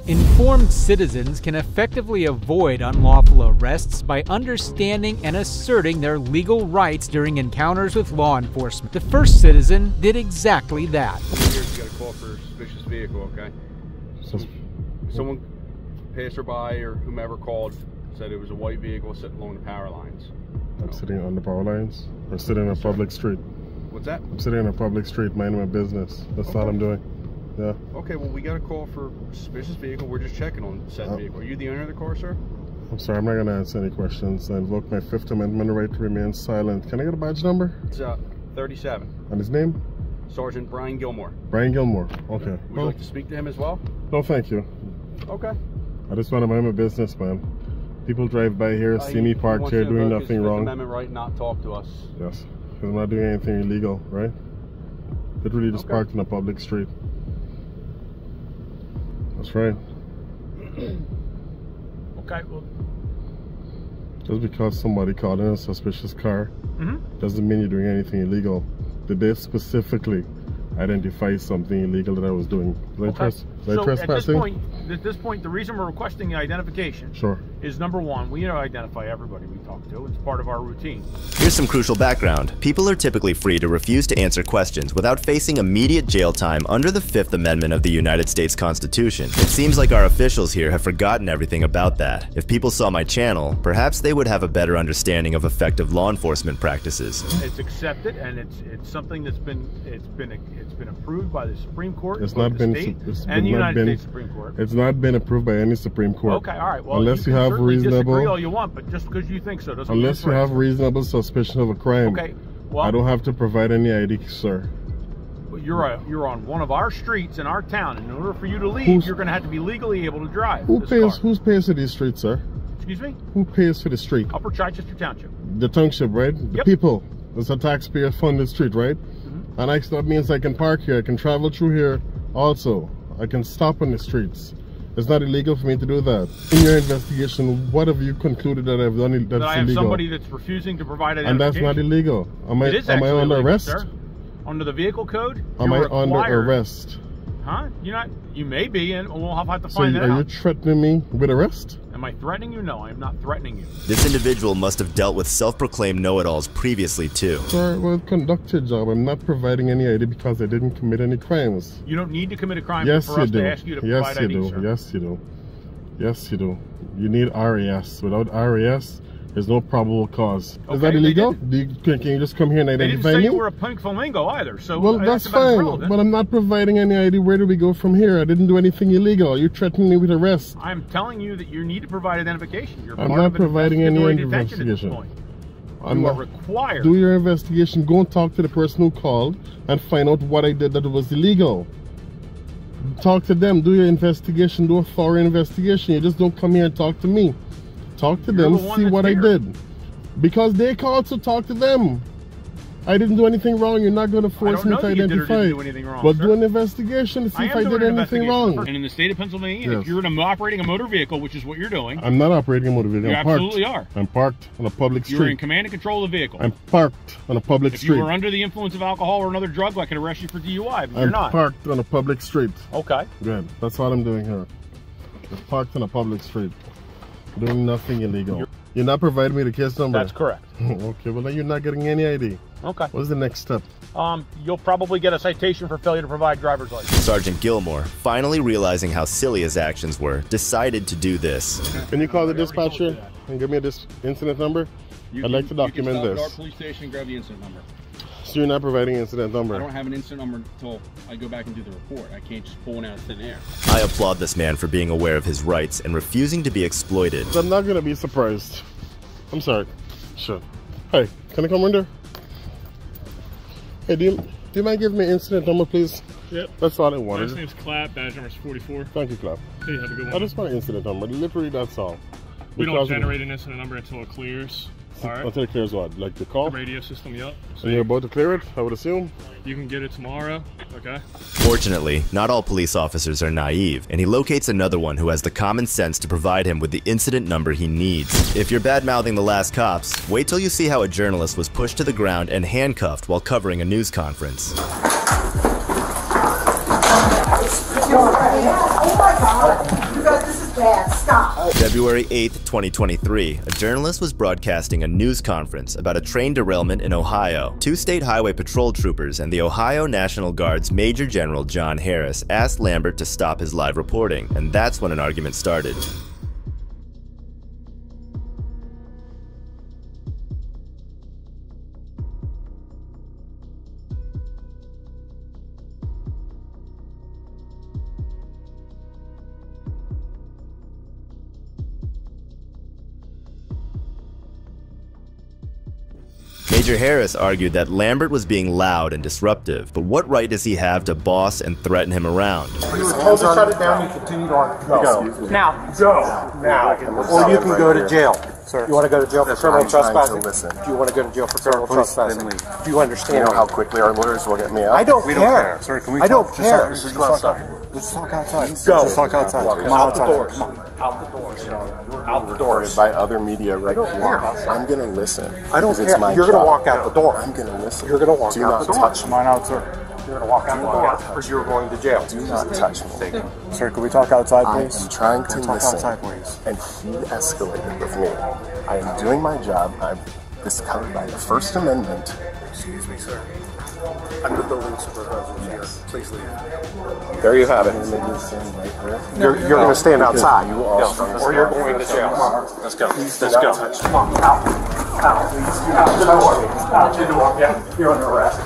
Informed citizens can effectively avoid unlawful arrests by understanding and asserting their legal rights during encounters with law enforcement. The first citizen did exactly that. You got a call for a suspicious vehicle, okay? Someone, passerby or whomever called, said it was a white vehicle sitting along the power lines. I'm sitting on the power lines? Or sitting in a public street? What's that? I'm sitting in a public street minding my business. That's all I'm doing. Yeah. Okay, well, we got a call for a suspicious vehicle. We're just checking on said vehicle. Are you the owner of the car, sir? I'm sorry, I'm not going to answer any questions. I invoke my Fifth Amendment right to remain silent. Can I get a badge number? It's 37. And his name? Sergeant Brian Gilmore. Brian Gilmore. Okay. Would you like to speak to him as well? No, thank you. Okay. I just want to mind my business, man. People drive by here, see me parked here, doing nothing wrong. Fifth Amendment right not talk to us. Yes, because I'm not doing anything illegal, right? Literally just parked in a public street. That's right. Okay, well. Just because somebody called in a suspicious car doesn't mean you're doing anything illegal. Did they specifically identify something illegal that I was doing? Did I trespassing? At this point, the reason we're requesting the identification is number one, we identify everybody we talk to. It's part of our routine. Here's some crucial background. People are typically free to refuse to answer questions without facing immediate jail time under the Fifth Amendment of the United States Constitution. It seems like our officials here have forgotten everything about that. If people saw my channel, perhaps they would have a better understanding of effective law enforcement practices. It's accepted, and it's something that's been approved by the Supreme Court, the United States Supreme Court. It's not been approved by any Supreme Court. Okay, all right. Well, unless you have reasonable, disagree all you want, but just because you think so doesn't. Unless you have reasonable suspicion of a crime. Okay. Well, I don't have to provide any ID, sir. But you're on one of our streets in our town, and in order for you to leave, you're going to have to be legally able to drive. Who pays for these streets, sir? Excuse me? Who pays for the street? Upper Chichester Township. The township, right? The people. It's a taxpayer-funded street, right? And that means I can park here. I can travel through here. Also, I can stop on the streets. It's not illegal for me to do that. In your investigation, what have you concluded that I've done that's illegal? That I have somebody that's refusing to provide identification. And that's not illegal. Am I under arrest? Sir. Under the vehicle code? Am I under arrest? Huh? You may be, and we'll have to find that out. So are you threatening me with arrest? Am I threatening you? No, I am not threatening you. This individual must have dealt with self-proclaimed know-it-alls previously, too. Sir, well, conduct your job. I'm not providing any ID because I didn't commit any crimes. You don't need to commit a crime for us to ask you to provide ID, sir. Yes, you do. Yes, you do. You need RAS. Without RAS, there's no probable cause. Is that illegal? Can you just come here and identify me? They didn't say you were a pink flamingo either, so well, that's fine, but I'm not providing any ID. Where do we go from here? I didn't do anything illegal. You're threatening me with arrest. I'm telling you that you need to provide identification. I'm not providing any investigation. You are required. Do your investigation. Go and talk to the person who called and find out what I did that was illegal. Talk to them. Do your investigation. Do a thorough investigation. You just don't come here and talk to me. Talk to them, see what I did. Because they called to talk to them. I didn't do anything wrong. You're not going to force me to identify. But do an investigation to see if I did anything wrong. And in the state of Pennsylvania, if you're operating a motor vehicle, which is what you're doing. I'm not operating a motor vehicle. You absolutely are. I'm parked on a public street. You're in command and control of the vehicle. I'm parked on a public street. If you were under the influence of alcohol or another drug, I could arrest you for DUI, but you're not. I'm parked on a public street. Okay. Good. That's what I'm doing here. I'm parked on a public street. Doing nothing illegal. You're not providing me the case number? That's correct. Okay, well then you're not getting any ID. Okay. What's the next step? You'll probably get a citation for failure to provide driver's license. Sergeant Gilmore, finally realizing how silly his actions were, decided to do this. Can you call the dispatcher and give me this incident number? I'd like to document this. You can stop at our police station and grab the incident number. So you're not providing incident number? I don't have an incident number until I go back and do the report. I can't just pull one out of thin air. I applaud this man for being aware of his rights and refusing to be exploited. I'm not going to be surprised. I'm sorry. Sure. Hey, can I come in there? Hey, do you mind giving me incident number, please? Yep. That's all I wanted. Last name's Clapp, badge number's 44. Thank you, Clapp. Hey, have a good one. I just want an incident number. Literally, that's all. We don't generate an incident number until it clears. All right. Until it clears what? Like the call? The radio system, yep. So you're about to clear it, I would assume? You can get it tomorrow, okay? Fortunately, not all police officers are naive, and he locates another one who has the common sense to provide him with the incident number he needs. If you're bad-mouthing the last cops, wait till you see how a journalist was pushed to the ground and handcuffed while covering a news conference. Oh my God. bad. Stop. February 8th, 2023, a journalist was broadcasting a news conference about a train derailment in Ohio. Two state highway patrol troopers and the Ohio National Guard's Major General John Harris asked Lambert to stop his live reporting, and that's when an argument started. Major Harris argued that Lambert was being loud and disruptive, but what right does he have to boss and threaten him around? You were told to shut it down, you continue to go. Now. Go. Now. Or you can go to jail. Sir. You want to go to jail for criminal trespassing? Do you want to go to jail for criminal trespassing? Do you understand? You know how quickly our lawyers will get me out? I don't care. Sir, can we I don't talk? care. Just talk outside. Let's talk outside. Go. Just talk outside. Come out the outside. doors. Out the doors. Out the doors. By other media right here. I'm going to listen. I don't care. It's my You're going to job. walk out the door. I'm going to listen. You're going to walk out the door. Do not touch me. Come on out, sir. You're going to walk out the door, or you're going to jail. Do not touch me. Sir, can we talk outside, please? I am trying to talk listen. outside, please. And he escalated with me. I am doing my job. This is covered by the First Amendment. Excuse me, sir. I'm the building supervisor here. Please leave. There you have it. You're going to stand outside. Or you're going to jail. Let's go. Let's go. Come on. Out. Yeah, you're under arrest.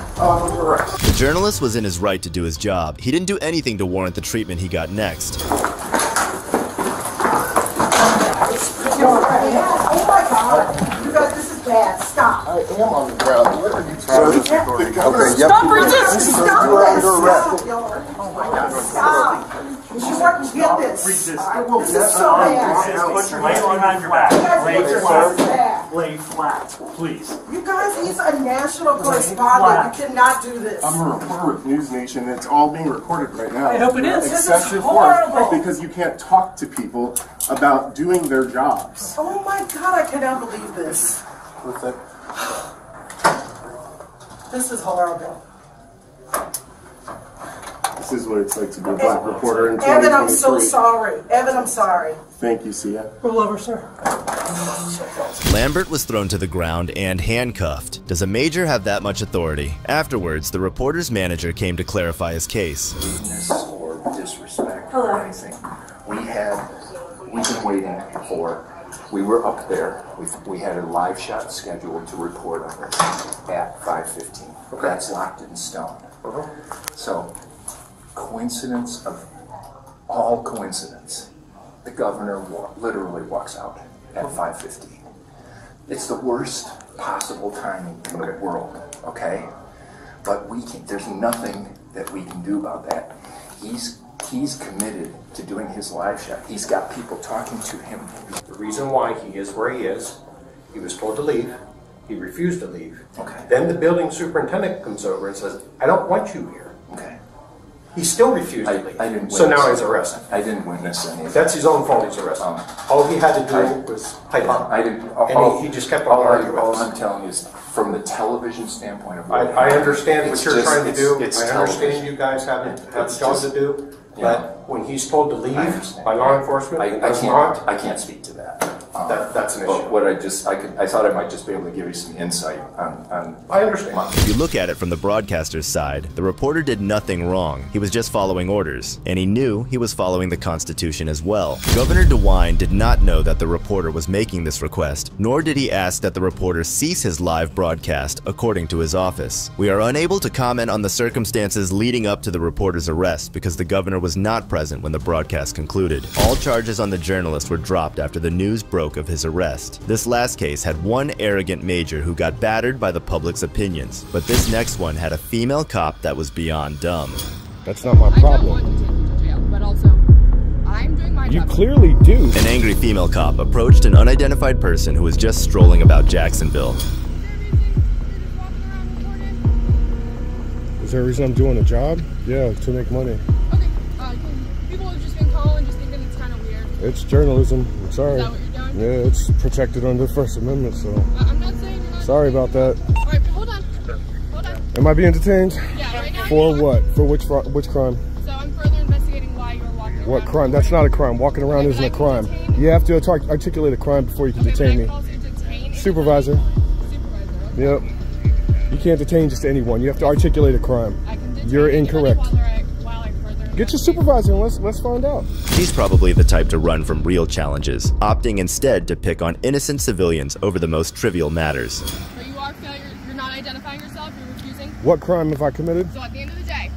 The journalist was in his right to do his job. He didn't do anything to warrant the treatment he got next. Oh my God. You guys, this is bad. Stop. I am on the ground. What are you trying to do? Stop resisting. Stop this. Oh my God. Stop. You wouldn't get this. This is so bad. Put your lay on your back. Lay flat, please. You guys, he's a national correspondent. You cannot do this. I'm a reporter with News Nation. It's all being recorded right now. I hope it is. Excessive force because you can't talk to people about doing their jobs. Oh my God, I cannot believe this. What's that? This is horrible. This is what it's like to be a black reporter in 2023. Evan, I'm so sorry. Evan, I'm sorry. Thank you, Sia. We love her, sir. Lambert was thrown to the ground and handcuffed. Does a major have that much authority? Afterwards, the reporter's manager came to clarify his case. Rudeness or disrespect. Hello. Or anything. We've been waiting for. We were up there. We had a live shot scheduled to report on this at 5:15. Okay. That's locked in stone. So, coincidence of all coincidence, the governor literally walks out at 5:15. It's the worst possible timing in the world, okay? But there's nothing that we can do about that. He's committed to doing his live shot. He's got people talking to him. The reason why he is where he is, he was told to leave. He refused to leave. Okay. Then the building superintendent comes over and says, I don't want you here. Okay. He still refused to leave. I didn't so now witness he's arrested. I didn't witness anything. That's his own fault he's arrested. All he had to do was pipe up. I didn't. And he just kept on arguing. All I'm telling you is, from the television standpoint of what I understand what you're trying to do. It's I understand you guys have a job to do. But when he's told to leave by law enforcement, I can't speak to that. That's an issue. But what I thought I might just be able to give you some insight on. I understand. If you look at it from the broadcaster's side, the reporter did nothing wrong. He was just following orders, and he knew he was following the Constitution as well. Governor DeWine did not know that the reporter was making this request, nor did he ask that the reporter cease his live broadcast, according to his office. We are unable to comment on the circumstances leading up to the reporter's arrest because the governor was not present when the broadcast concluded. All charges on the journalist were dropped after the news broke of his arrest. This last case had one arrogant major who got battered by the public's opinions, but this next one had a female cop that was beyond dumb. That's not my problem. I don't want to take you to jail, but also, I'm doing my job. You clearly do. An angry female cop approached an unidentified person who was just strolling about Jacksonville. Is there a reason I'm doing a job? Yeah, to make money. Okay, people have just been calling, just thinking it's kind of weird. It's journalism. I'm sorry. Is that what you're doing? Yeah, it's protected under the First Amendment, so. I'm not saying you're not. Sorry about that. Alright, hold on. Hold on. Am I being detained? Yeah, right now. For what? For which crime? So I'm further investigating why you were walking What crime? That's not a crime. Walking around isn't a crime. You have to articulate a crime before you can detain me. Supervisor. Yep. You can't detain just anyone. You have to articulate a crime. You're incorrect. Get your supervisor and let's find out. She's probably the type to run from real challenges, opting instead to pick on innocent civilians over the most trivial matters. So you are failure. You're not identifying yourself. You're refusing. What crime have I committed? So at the end of the day,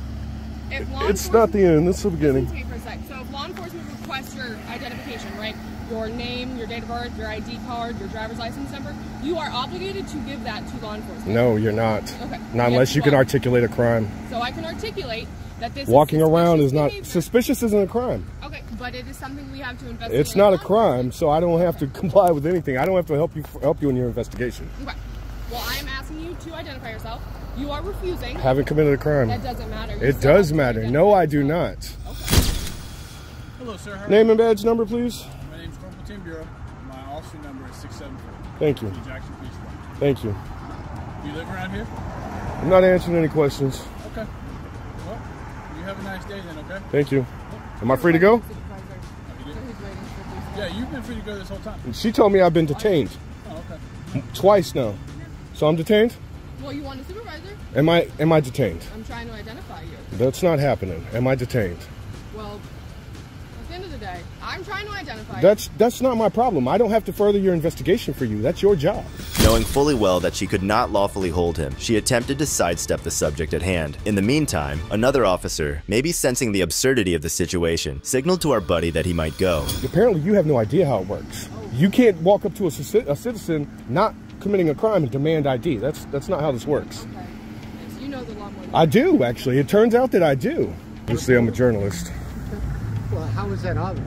if law it's not the end. It's the beginning. Listen to me for a sec. So if law enforcement requests your identification, right? Your name, your date of birth, your ID card, your driver's license number, you are obligated to give that to law enforcement. No, you're not. Okay. Not unless you can articulate a crime. So I can articulate that this walking around is not suspicious. Isn't a crime. Okay, but it is something we have to investigate. It's not a crime, so I don't have to comply with anything. I don't have to help you in your investigation. Okay. Well, I am asking you to identify yourself. You are refusing. I haven't committed a crime. That doesn't matter. It does matter. No, I do not. Okay. Hello, sir. Name and badge number, please. My name is Corporal Tim Bureau. My officer number is 674. Thank you. Jackson Police Department. Thank you. Do you live around here? I'm not answering any questions. Okay. Well, you have a nice day then, okay? Thank you. Am I free to go? Yeah, you've been free to go this whole time. She told me I've been detained. Oh, okay. Twice now. So I'm detained? Well, you want a supervisor? Am I detained? I'm trying to identify you. That's not happening. Am I detained? Well, at the end of the day, I'm trying to identify you. That's not my problem. I don't have to further your investigation for you. That's your job. Knowing fully well that she could not lawfully hold him, she attempted to sidestep the subject at hand. In the meantime, another officer, maybe sensing the absurdity of the situation, signaled to our buddy that he might go. Apparently you have no idea how it works. You can't walk up to a citizen not committing a crime and demand ID. That's not how this works. Okay. Yes, you know the law more than I do, actually. It turns out that I do. Obviously, I'm a journalist. Well, how is that obvious?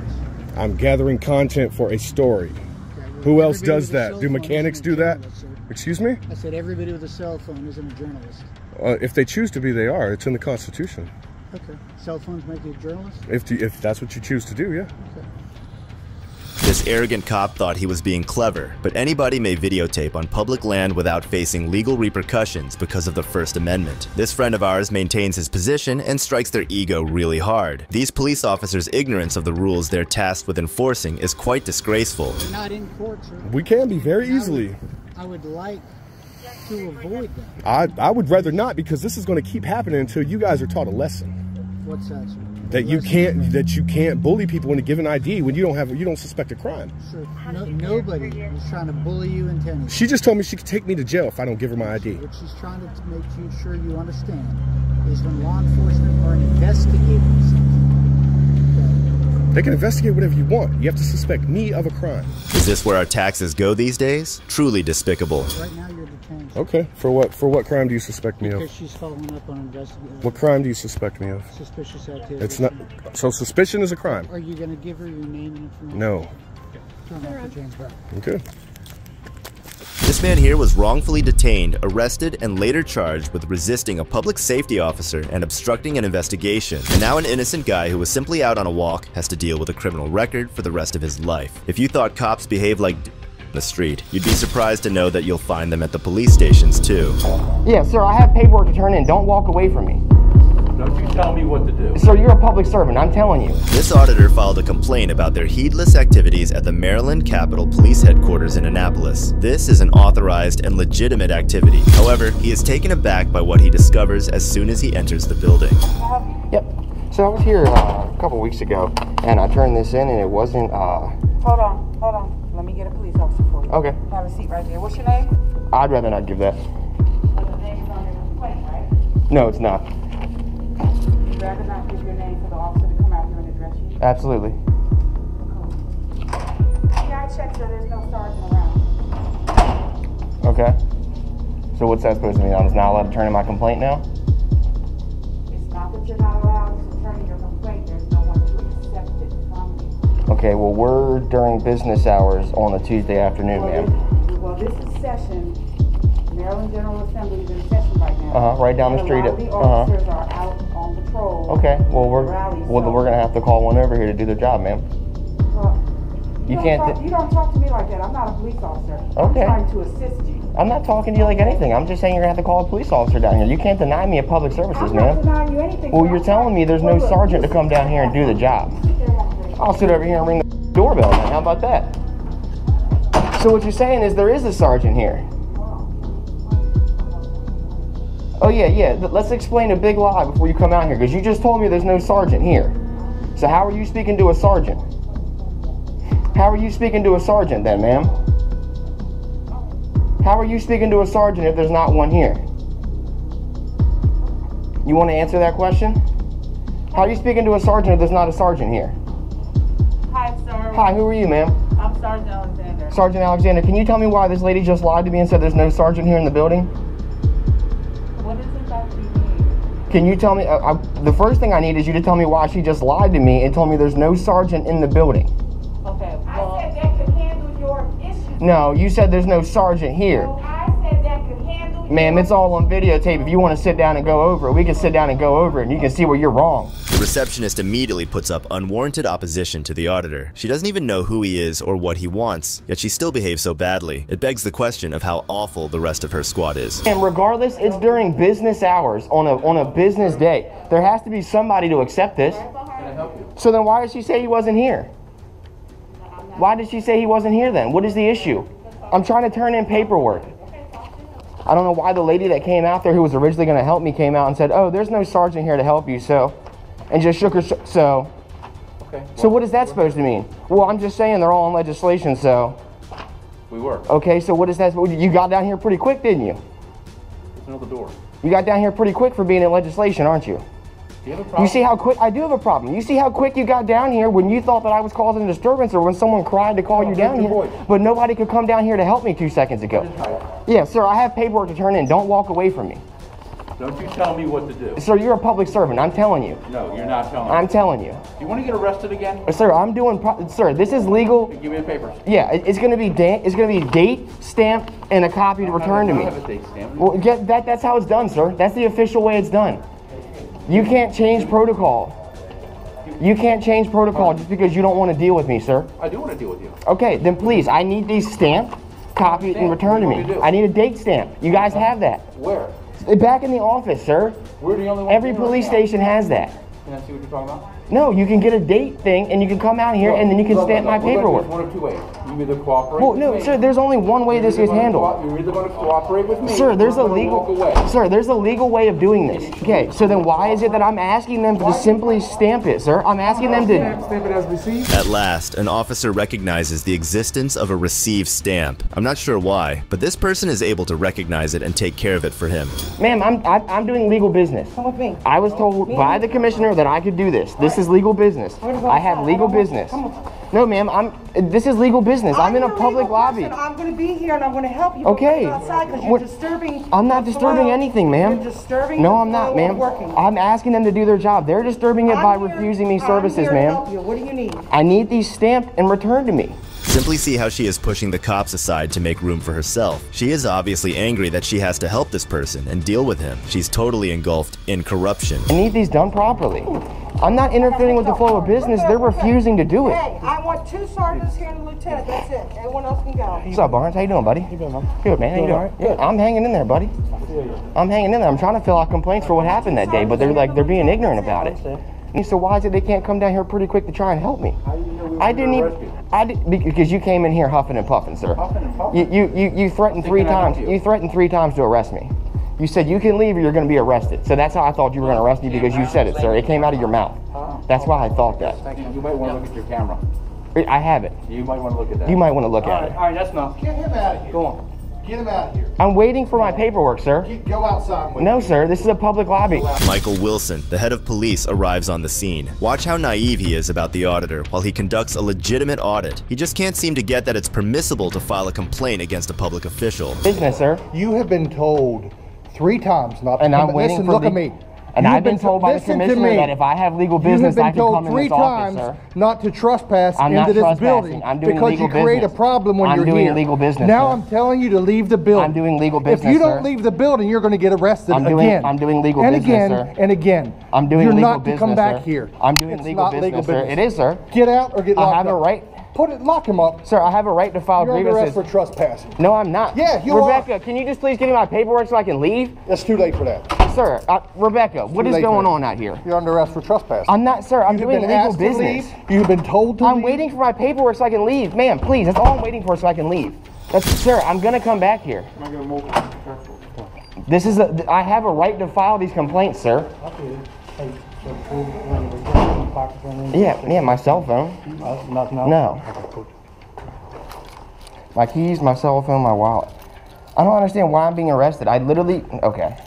I'm gathering content for a story. Who else does that? Do mechanics do that? Excuse me? I said everybody with a cell phone isn't a journalist. If they choose to be, they are. It's in the Constitution. Okay. Cell phones make you a journalist? If that's what you choose to do, yeah. Okay. This arrogant cop thought he was being clever, but anybody may videotape on public land without facing legal repercussions because of the First Amendment. This friend of ours maintains his position and strikes their ego really hard. These police officers' ignorance of the rules they're tasked with enforcing is quite disgraceful. We're not in court, sir. We can be very easily. I would like to avoid that. I would rather not, because this is going to keep happening until you guys are taught a lesson. What's that, sir? That you can't bully people into giving ID when you don't suspect a crime. Sir, nobody is trying to bully you into anything. She just told me she could take me to jail if I don't give her my ID. What she's trying to make sure you understand is when law enforcement are investigating something. They can investigate whatever you want. You have to suspect me of a crime. Is this where our taxes go these days? Truly despicable. Right now you're detained. Okay. For what crime do you suspect me of? Because she's following up on investigation. What crime do you suspect me of? Suspicious activity. It's not. So suspicion is a crime. Are you going to give her your name and information? No. Turn off the James Brown. Okay. This man here was wrongfully detained, arrested, and later charged with resisting a public safety officer and obstructing an investigation. And now an innocent guy who was simply out on a walk has to deal with a criminal record for the rest of his life. If you thought cops behave like the street, you'd be surprised to know that you'll find them at the police stations too. Yeah, sir, I have paperwork to turn in. Don't walk away from me. Don't you tell me what to do. Sir, you're a public servant. I'm telling you. This auditor filed a complaint about their heedless activities at the Maryland Capitol Police Headquarters in Annapolis. This is an authorized and legitimate activity. However, he is taken aback by what he discovers as soon as he enters the building. Yep. So I was here a couple weeks ago, and I turned this in, and it wasn't, Hold on. Let me get a police officer for you. Okay. Have a seat right there. What's your name? I'd rather not give that. The name is on your complaint, right? No, it's not. You'd rather not give your name for the officer to come out here and address you? Absolutely. Cool. Yeah, I checked, so there's no sergeant around. Okay. So what's that supposed to mean? I'm just not allowed to turn in my complaint now? It's not that you're not allowed to turn in your complaint. There's no one to accept it from you. Okay, well, we're during business hours on a Tuesday afternoon, ma'am. Well, this is session. Maryland General Assembly is in session right now. Right down the street. A lot of the officers are out on patrol. Okay, well, we're gonna have to call one over here to do their job, ma'am. Well, You can't. You don't talk to me like that. I'm not a police officer. Okay. I'm trying to assist you. I'm not talking to you like anything. I'm just saying you're gonna have to call a police officer down here. You can't deny me a public services, I'm ma'am. not denying you anything. Well, you're telling me there's no sergeant to come down here and do the job. I'll sit over here and ring the doorbell then. How about that? So what you're saying is there is a sergeant here. Oh yeah. Let's explain a big lie before you come out here, because you just told me there's no sergeant here. So how are you speaking to a sergeant? How are you speaking to a sergeant then, ma'am? How are you speaking to a sergeant if there's not one here? You want to answer that question? How are you speaking to a sergeant if there's not a sergeant here? Hi, sir. Hi, who are you, ma'am? I'm Sergeant Alexander. Sergeant Alexander, can you tell me why this lady just lied to me and said there's no sergeant here in the building? What is it that you need? Can you tell me, the first thing I need is you to tell me why she just lied to me and told me there's no sergeant in the building. Okay, well, I said that could handle your issues. No, you said there's no sergeant here. No, I said that could handle your Ma'am, it's all on videotape. If you want to sit down and go over it, we can sit down and go over it and you can see where you're wrong. The receptionist immediately puts up unwarranted opposition to the auditor. She doesn't even know who he is or what he wants, yet she still behaves so badly. It begs the question of how awful the rest of her squad is. And regardless, it's during business hours on a business day. There has to be somebody to accept this. So then why did she say he wasn't here? Why did she say he wasn't here then? What is the issue? I'm trying to turn in paperwork. I don't know why the lady that came out there who was originally going to help me came out and said, oh, there's no sergeant here to help you, so, and just shook her, so. Okay. So what is that supposed to mean? Well, I'm just saying they're all on legislation, so. We were. Okay, so what is that? You got down here pretty quick, didn't you? There's another door. You got down here pretty quick for being in legislation, aren't you? Do you have a problem? You see how quick, I do have a problem. You see how quick you got down here when you thought that I was causing a disturbance or when someone cried to call you down here, but nobody could come down here to help me 2 seconds ago. Yeah, sir, I have paperwork to turn in. Don't walk away from me. Don't you tell me what to do. Sir, you're a public servant. I'm telling you. No, you're not telling me. I'm telling you. Do you want to get arrested again? Sir, I'm doing, sir, this is legal. Give me the papers. Yeah, it's going to be date, stamp, and a copy to return to me. I don't have a date stamp. Well, that's how it's done, sir. That's the official way it's done. You can't change protocol. You can't change protocol just because you don't want to deal with me, sir. I do want to deal with you. Okay, then please, I need these stamped, copied, and returned to me. I need a date stamp. You guys have that. Where? Back in the office, sir. We're the only one. Every police station has that. Can I see what you're talking about? No, you can get a date thing, and you can come out here, and then you can stamp my paperwork. One of two ways. You either cooperate Well, with no, me. sir, there's only one way this gets handled. You're either going to cooperate with me. Sir, there's a or you're gonna walk away. there's a legal way of doing this. Okay, so then why is it that I'm asking them to simply stamp it, sir? I'm asking them to stamp it as received. At last, an officer recognizes the existence of a received stamp. I'm not sure why, but this person is able to recognize it and take care of it for him. Ma'am, I'm doing legal business. Come with me. I was told by the commissioner that I could do this. This is legal business. I have legal business. No, ma'am, this is legal business. I'm in a public lobby. I'm going to be here and I'm going to help you. Okay. Outside because you're disturbing. I'm not disturbing anything, ma'am. You're disturbing. No, I'm not, ma'am. I'm asking them to do their job. They're disturbing it by refusing me services, ma'am. What do you need? I need these stamped and returned to me. Simply see how she is pushing the cops aside to make room for herself. She is obviously angry that she has to help this person and deal with him. She's totally engulfed in corruption. I need these done properly. I'm not interfering with the flow of business. They're refusing to do it. Hey, I want 2 sergeants here and a lieutenant. That's it. Everyone else can go. What's up, Barnes? How you doing, buddy? Good, man. How you doing? Yeah, I'm hanging in there, buddy. I'm hanging in there. I'm trying to fill out complaints for what happened that day, but they're being ignorant about it. So why is it they can't come down here pretty quick to try and help me? Because you came in here huffing and puffing, sir. You threatened 3 times. You threatened 3 times to arrest me. You said you can leave or you're going to be arrested. So that's how I thought you were going to arrest me, because you said it, sir. It came out of your mouth. That's why I thought that. You might want to look at your camera. I have it. You might want to look at that. You might want to look at it. All right, that's enough. Get him out of here. Go on. Get him out of here. I'm waiting for my paperwork, sir. Go outside with No, sir. This is a public lobby. Michael Wilson, the head of police, arrives on the scene. Watch how naive he is about the auditor while he conducts a legitimate audit. He just can't seem to get that it's permissible to file a complaint against a public official. Business, sir. You have been told 3 times not to and come. I'm waiting Listen, for look the... at me. And I've been told by the commissioner that if I have legal business, I can come in this office, sir. Not to trespass I'm into not this trespassing. building I'm doing because legal you create business. a problem when you're here. I'm doing legal business, Now sir. I'm telling you to leave the building. I'm doing legal business, If you don't sir. leave the building, you're going to get arrested I'm doing legal and business, again, sir. and again. I'm doing you're legal not business, to come back sir. here. I'm doing It's legal not business, legal sir. business. It is, sir. Get out or get locked up. I have a right. Lock him up. Sir, I have a right to file You're grievances. under arrest for trespassing. No, I'm not. Yeah, you Rebecca, are. can you just please give me my paperwork so I can leave? It's too late for that. Sir, Rebecca, what is going on out here? You're under arrest for trespassing. I'm not, sir. I'm doing legal business. You've been told to I'm waiting for my paperwork so I can leave. Ma'am, please, that's all I'm waiting for so I can leave. Sir, I'm going to come back here. This is I have a right to file these complaints, sir. Yeah, my cell phone. No. My keys, my cell phone, my wallet. I don't understand why I'm being arrested. I literally, okay.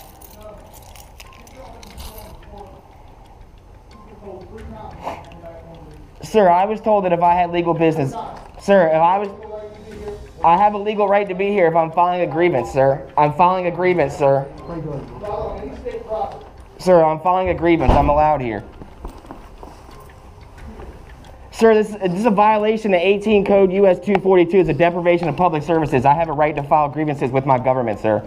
Sir, I was told that if I had legal business, sir, I have a legal right to be here if I'm filing a grievance, sir. I'm filing a grievance, sir. Sir, I'm filing a grievance. I'm allowed here. Sir, this is a violation of 18 Code US 242. It's a deprivation of public services. I have a right to file grievances with my government, sir.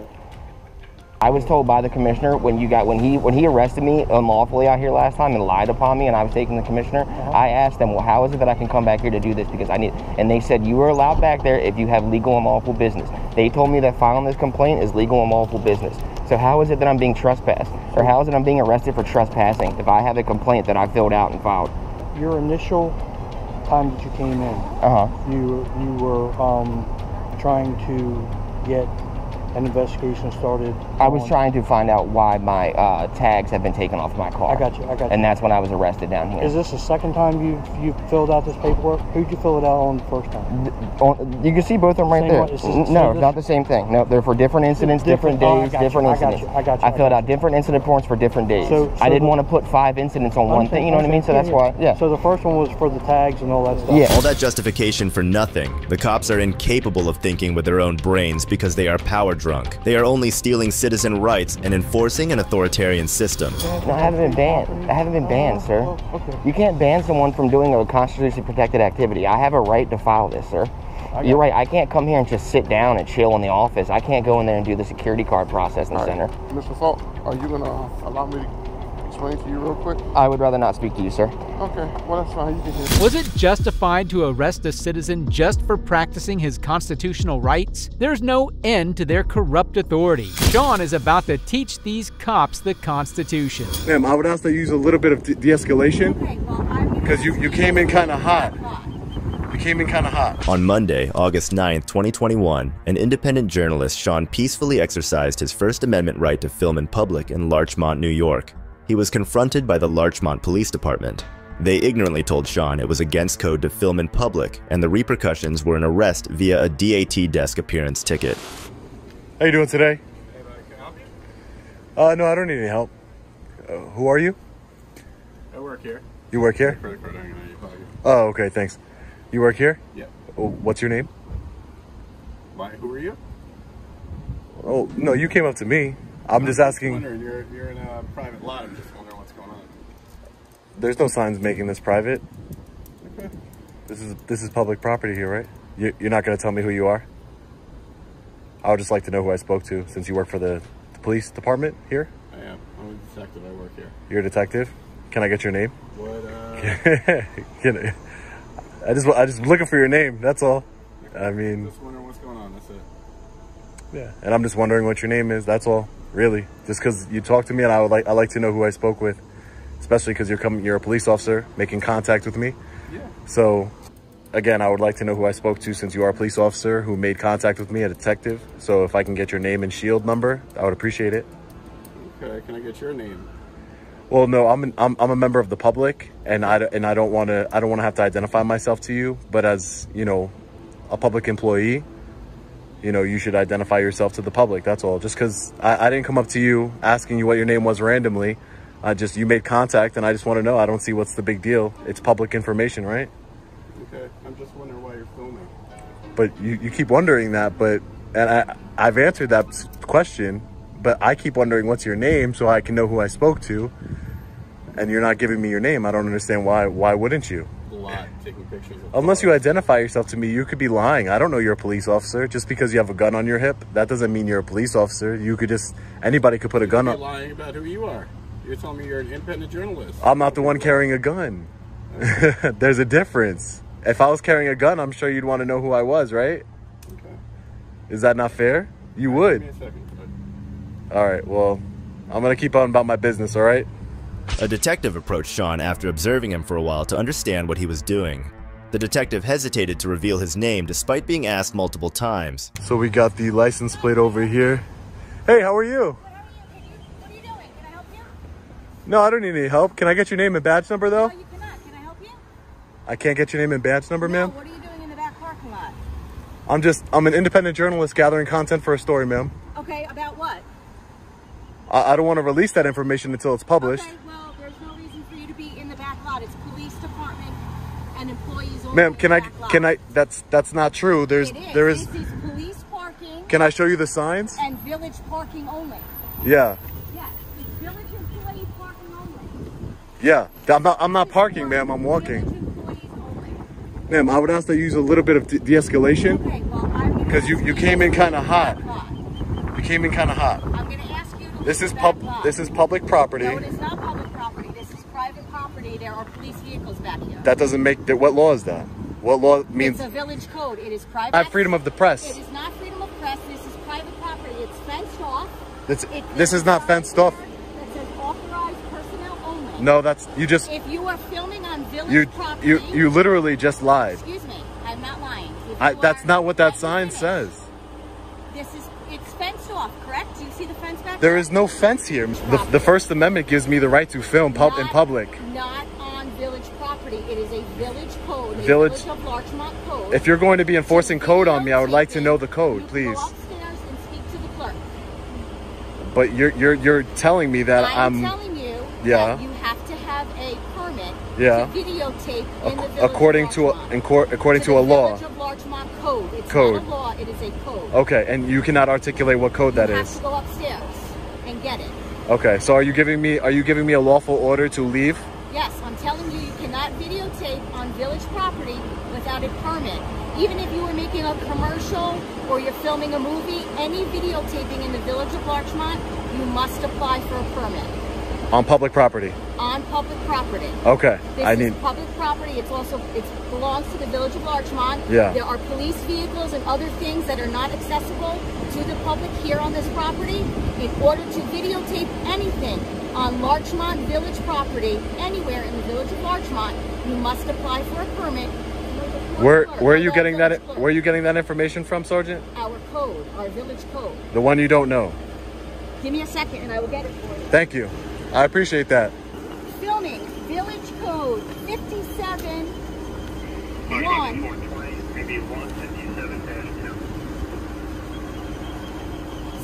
I was told by the commissioner when he arrested me unlawfully out here last time and lied upon me, and I was taking the commissioner. I asked them, well, how is it that I can come back here to do this because I need? And they said you are allowed back there if you have legal and lawful business. They told me that filing this complaint is legal and lawful business. So how is it that I'm being trespassed, or how is it I'm being arrested for trespassing if I have a complaint that I filled out and filed? Your initial time that you came in, you were trying to get an investigation started. I was trying to find out why my tags have been taken off my car. I got you. And that's when I was arrested down here. Is this the second time you filled out this paperwork? Who'd you fill it out on the first time? You can see both of them right there. No, not the same thing. No, they're for different incidents, different days, different incidents. I got you. I filled out different incident forms for different days. So I didn't want to put 5 incidents on one thing, you know what I mean? So that's why, yeah. So the first one was for the tags and all that stuff? Yeah. All that justification for nothing. The cops are incapable of thinking with their own brains because they are power drunk. They are only stealing citizen rights and enforcing an authoritarian system. No, I haven't been banned. I haven't been banned, sir. Okay. You can't ban someone from doing a constitutionally protected activity. I have a right to file this, sir. You're right. I can't come here and just sit down and chill in the office. I can't go in there and do the security card process in the center. Mr. Falk, are you going to allow me to explain to you real quick? I would rather not speak to you, sir. Okay, well, that's fine. You can hear. Was it justified to arrest a citizen just for practicing his constitutional rights? There's no end to their corrupt authority. Sean is about to teach these cops the Constitution. Ma'am, I would ask that you use a little bit of de-escalation because you came in kind of hot. You came in kind of hot. On Monday, August 9th, 2021, an independent journalist, Sean, peacefully exercised his First Amendment right to film in public in Larchmont, New York. He was confronted by the Larchmont Police Department. They ignorantly told Sean it was against code to film in public, and the repercussions were an arrest via a DAT desk appearance ticket. How you doing today? No, I don't need any help. Who are you? I work here. You work here? Oh, okay, thanks. You work here? Yeah. What's your name? Who are you? Oh, no, you came up to me. I'm just asking. You're in a private lot. I'm just wondering what's going on. There's no signs making this private. Okay. This is public property here, right? You're not going to tell me who you are? I would just like to know who I spoke to since you work for the police department here. I am. I'm a detective. I work here. You're a detective? Can I get your name? What? I just looking for your name. That's all. I mean. Just wondering what's going on. That's it. Yeah, and I'm just wondering what your name is. That's all, really. Just because you talked to me, and I like to know who I spoke with, especially because you're a police officer making contact with me. Yeah. So, again, I would like to know who I spoke to since you are a police officer who made contact with me, a detective. So if I can get your name and shield number, I would appreciate it. Okay. Can I get your name? Well, no, I'm a member of the public, and I don't want to have to identify myself to you. But as you know, a public employee, you know, you should identify yourself to the public. That's all. Just because I didn't come up to you asking you what your name was randomly. You made contact, and I just want to know. I don't see what's the big deal. It's public information, right? Okay. I'm just wondering why you're filming. But you keep wondering that, and I've answered that question. but I keep wondering what's your name so I can know who I spoke to. And you're not giving me your name. I don't understand why. Why wouldn't you? A lot taking pictures of Unless you identify yourself to me, you could be lying. I don't know you're a police officer. Just because you have a gun on your hip, that doesn't mean you're a police officer. You could just, anybody could put a gun on. You're lying about who you are. You're telling me you're an independent journalist. I'm not the one carrying a gun. There's a difference. If I was carrying a gun, I'm sure you'd want to know who I was, right? Okay. Is that not fair? You would. Give me a second. All right, well, I'm going to keep on about my business, all right? A detective approached Sean after observing him for a while to understand what he was doing. The detective hesitated to reveal his name despite being asked multiple times. So we got the license plate over here. Hey, how are you? What are you doing? Can I help you? No, I don't need any help. Can I get your name and badge number, though? No, you cannot. Can I help you? I can't get your name and badge number, ma'am? What are you doing in the back parking lot? I'm an independent journalist gathering content for a story, ma'am. Okay, about what? I don't want to release that information until it's published. Okay, well, there's no reason for you to be in the back lot. It's police department and employees only. Ma'am, can I, that's not true. There is. This is police parking. Can I show you the signs? And village parking only. Yeah. Yes, it's village employee parking only. Yeah, I'm not parking, ma'am. I'm walking. Ma'am, I would ask that you use a little bit of de-escalation. Okay, well, because you came in kind of hot. You came in kind of hot. I'm going to ask you to This is public property. No, it is not public property. This is private property. There are police vehicles back here. That doesn't make what law is that? What law means? It's a village code. It is private. I have freedom of the press. It is not freedom of press. This is private property. It's fenced off. This is not fenced off. It says authorized personnel only. No, that's you just. If you are filming on village property, you literally just lied. Excuse me, I'm not lying. That's not what that sign says. It's fenced off, correct? Do you see the fence back there? There is no fence here. The First Amendment gives me the right to film in public. Not on village property. It is a village code. Village of Larchmont code. If you're going to be enforcing code on me, I would like to know the code, please. Go upstairs and speak to the clerk. But you're telling me that I'm telling you that you have to have a permit to videotape in the village according to a law. Village of Larchmont code. It's not a law, it is a code. Okay, and you cannot articulate what code that is. You have to go upstairs and get it. Okay, so are you giving me a lawful order to leave? Yes, I'm telling you, you cannot videotape on village property without a permit. Even if you were making a commercial or you're filming a movie, any videotaping in the village of Larchmont, you must apply for a permit. On public property? On public property. Okay. This is public property. It belongs to the village of Larchmont. Yeah. There are police vehicles and other things that are not accessible to the public here on this property. In order to videotape anything on Larchmont village property, anywhere in the village of Larchmont, you must apply for a permit. Where are you getting that? Where are you getting that information from, Sergeant? Our code, our village code. The one you don't know. Give me a second and I will get it for you. Thank you. I appreciate that. Filming, village code 57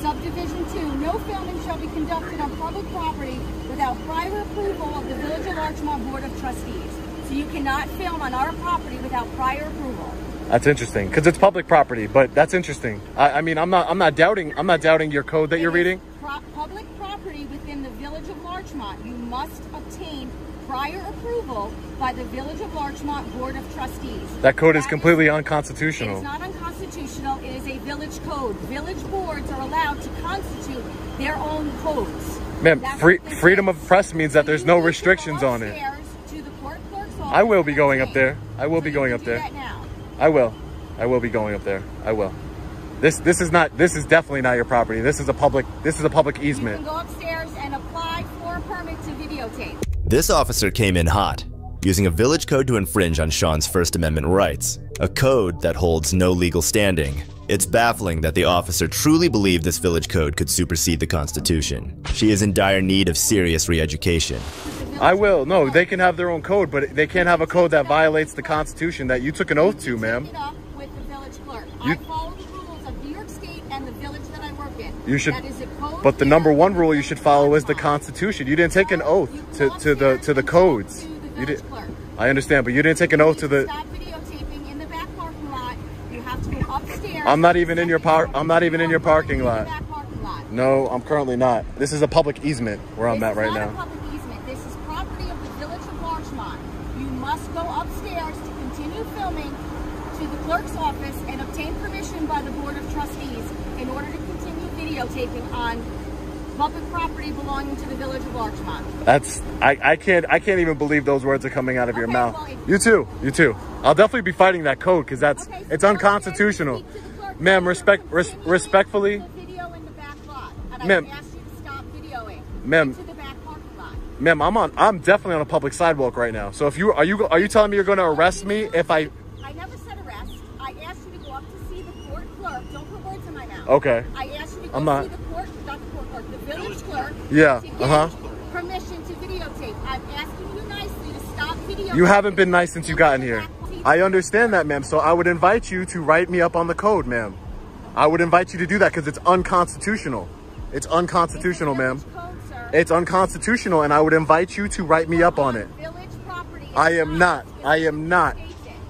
Subdivision 2. No filming shall be conducted on public property without prior approval of the Village of Larchmont Board of Trustees. So you cannot film on our property without prior approval. That's interesting because it's public property, but that's interesting. I mean, I'm not doubting your code that you're reading. Public property within the Village of Larchmont, you must obtain prior approval by the Village of Larchmont Board of Trustees. That code is completely unconstitutional. It is not unconstitutional. It is a village code. Village boards are allowed to constitute their own codes. Ma'am, freedom of press means that there's no restrictions on it. To the court clerk's office. I will be going up there. I will be going up there. Now. I will be going up there. I will. This is definitely not your property. This is a public easement. You can go upstairs and apply for a permit to videotape. This officer came in hot, using a village code to infringe on Sean's First Amendment rights, a code that holds no legal standing. It's baffling that the officer truly believed this village code could supersede the Constitution. She is in dire need of serious re-education. I will. No, they can have their own code, but they can't have a code that violates the Constitution that you took an oath to, ma'am. With the village clerk. I follow the rules of New York State and the village that I work in. You should. That is a code. But the number one rule you should follow is the Constitution. You didn't take an oath to the codes. You did. I understand, but you didn't take an oath to the. Stop videotaping in the back parking lot. You have to go upstairs. I'm not even in your parking lot. Back parking lot. No, I'm currently not. This is a public easement where I'm at right now. This is not a public easement. This is property of the Village of Larchmont. You must go upstairs to continue filming to the clerk's office and obtain permission by the Board of Trustees in order to continue videotaping on public property belonging to the Village of Larchmont. I can't even believe those words are coming out of your mouth. Well, you too. I'll definitely be fighting that code because it's unconstitutional. Ma'am, respectfully. Ma'am, I'm definitely on a public sidewalk right now. So if are you telling me you're going to arrest me if I never said arrest. I asked you to go up to see the court clerk. Don't put words in my mouth. Okay. I asked you to go see the court, not the court clerk, the village clerk. Yeah. To get permission to videotape. I'm asking you nicely to stop videotaping. You haven't been nice since you got in here. I understand that, ma'am. So I would invite you to write me up on the code, ma'am. I would invite you to do that because it's unconstitutional. It's unconstitutional, ma'am. It's unconstitutional, and I would invite you to write me up on it. I am not. I am not.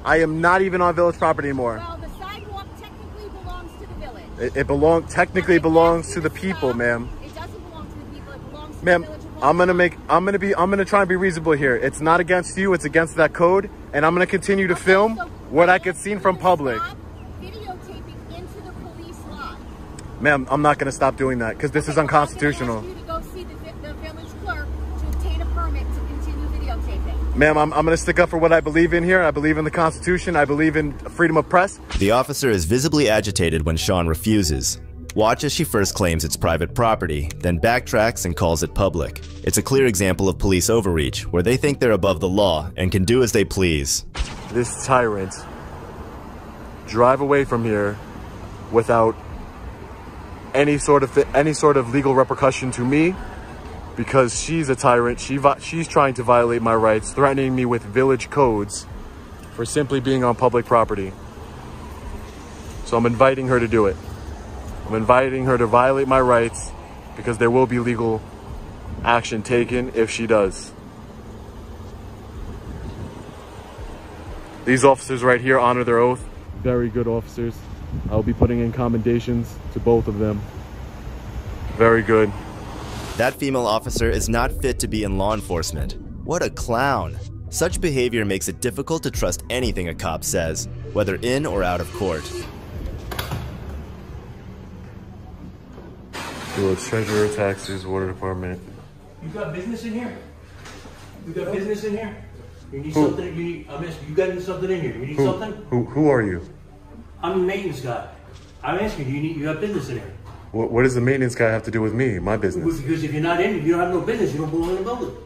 I am not even on village property anymore. Well, the sidewalk technically belongs to the village. It technically belongs to the people, ma'am. It doesn't belong to the people. It belongs to the village. Ma'am, I'm gonna try and be reasonable here. It's not against you. It's against that code, and I'm gonna continue to film what I could see from public. Videotaping into the police lot. Ma'am, I'm not gonna stop doing that because this is unconstitutional. I'm going to ask you to go see the village clerk to obtain a permit to continue videotaping. Ma'am, I'm gonna stick up for what I believe in here. I believe in the Constitution. I believe in freedom of press. The officer is visibly agitated when Sean refuses. Watch as she first claims it's private property, then backtracks and calls it public. It's a clear example of police overreach, where they think they're above the law and can do as they please. This tyrant drive away from here without any sort of legal repercussion to me because she's a tyrant. She's trying to violate my rights, threatening me with village codes for simply being on public property. So I'm inviting her to do it. I'm inviting her to violate my rights because there will be legal action taken if she does. These officers right here honor their oath. Very good officers. I'll be putting in commendations to both of them. Very good. That female officer is not fit to be in law enforcement. What a clown. Such behavior makes it difficult to trust anything a cop says, whether in or out of court. Village Treasurer, Taxes, Water Department. You got business in here? You got business in here? You need something? I'm asking you got something in here. You need something? Who are you? I'm the maintenance guy. I'm asking you have business in here? What does the maintenance guy have to do with me, my business? Because if you're not in, you don't have no business. You don't belong in the building.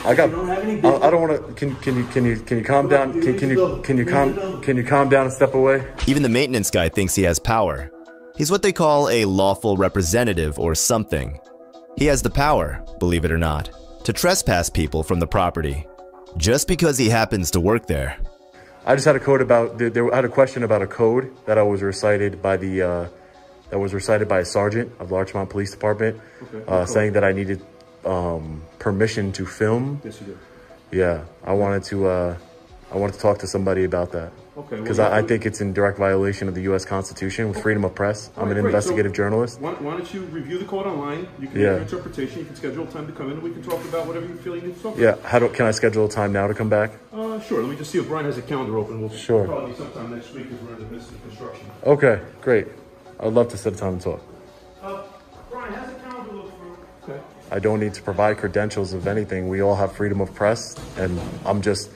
I don't have any business. I don't want to. Can you calm down? Can you calm down and step away? Even the maintenance guy thinks he has power. He's what they call a lawful representative or something. He has the power, believe it or not, to trespass people from the property, just because he happens to work there. I just had a code about. I had a question about a code that was recited by a sergeant of Larchmont Police Department, saying that I needed permission to film. Yes, you did. Yeah, I wanted to talk to somebody about that. Okay. Because I think it's in direct violation of the U.S. Constitution with freedom of press. I'm an investigative journalist. Why don't you review the code online? You can get your interpretation. You can schedule a time to come in, and we can talk about whatever you feel you need to talk about. Yeah. Can I schedule a time now to come back? Sure. Let me just see if Brian has a calendar open. We'll probably be sometime next week because we're in the midst of construction. Okay. Great. I'd love to set a time to talk. Brian, how's the calendar look for? Okay. I don't need to provide credentials of anything. We all have freedom of press, and I'm just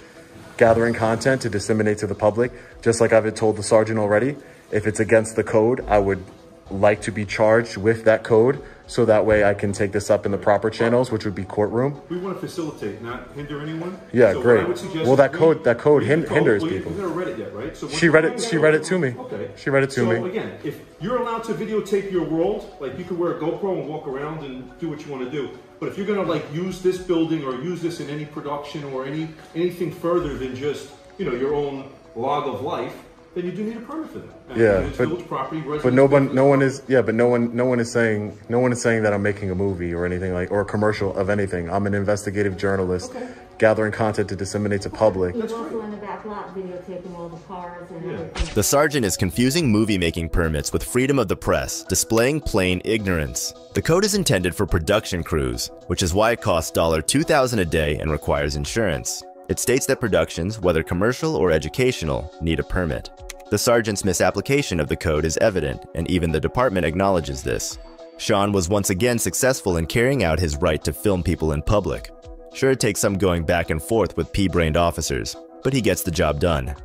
gathering content to disseminate to the public. Just like I've told the sergeant already, if it's against the code, I would like to be charged with that code so that way I can take this up in the proper channels, which would be courtroom. We want to facilitate, not hinder anyone. Yeah, so great. Well, that code hinders people. You haven't read it yet, right? So she read it to me. Okay. She read it to me. So again, if you're allowed to videotape your world, like you can wear a GoPro and walk around and do what you want to do. But if you're going to like use this building or use this in any production or anything further than just, your own log of life, then you do need a permit for that. And but no one is saying that I'm making a movie or anything or a commercial of anything. I'm an investigative journalist gathering content to disseminate to public. He's also in the back lot videotaping all the cars and everything. The sergeant is confusing movie-making permits with freedom of the press, displaying plain ignorance. The code is intended for production crews, which is why it costs $2,000 a day and requires insurance. It states that productions, whether commercial or educational, need a permit. The sergeant's misapplication of the code is evident, and even the department acknowledges this. Sean was once again successful in carrying out his right to film people in public. Sure, it takes some going back and forth with pea-brained officers, but he gets the job done.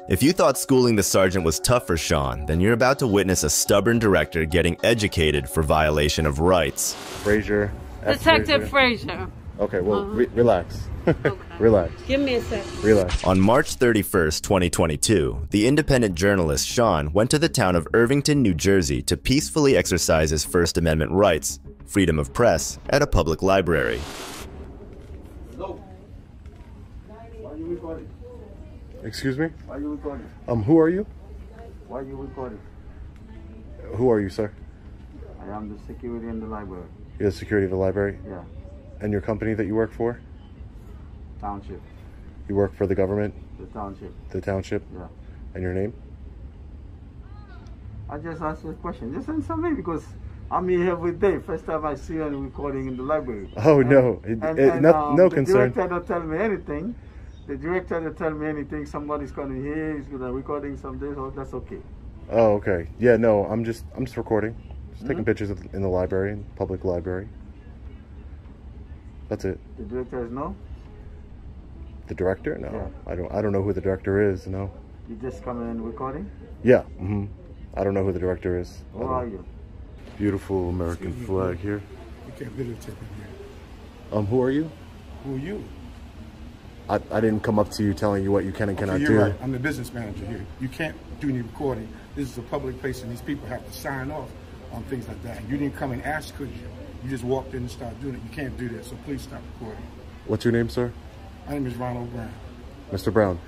If you thought schooling the sergeant was tough for Sean, then you're about to witness a stubborn director getting educated for violation of rights. Frazier. Detective Frazier. Okay, well, relax. Relax. Give me a sec. Relax. On March 31st, 2022, the independent journalist Sean went to the town of Irvington, New Jersey to peacefully exercise his First Amendment rights, freedom of press, at a public library. Hello. Why are you recording? Excuse me? Why are you recording? Who are you? Why are you recording? Who are you, sir? I am the security in the library. You're the security of the library? Yeah. And your company that you work for? Township. You work for the government? The township. The township? Yeah. And your name? I just asked you a question. Just answer me because I'm here every day. First time I see you recording in the library. Oh, no. No concern. The director don't tell me anything. The director don't tell me anything. Somebody's coming here. He's gonna recording someday. So that's okay. Oh, okay. Yeah, no. I'm just recording. Just taking pictures in the library, public library. That's it. The director is no? The director? No. Yeah. I don't know who the director is, no. You just come in recording? Yeah. I don't know who the director is. Who are you? Beautiful American flag here. You can't videotape in here. Who are you? Who are you? I didn't come up to you telling you what you can and cannot you're do. Right. I'm the business manager here. You can't do any recording. This is a public place and these people have to sign off on things like that. You didn't come and ask, could you? You just walked in and started doing it. You can't do that, so please stop recording. What's your name, sir? My name is Ronald Brown. Mr. Brown,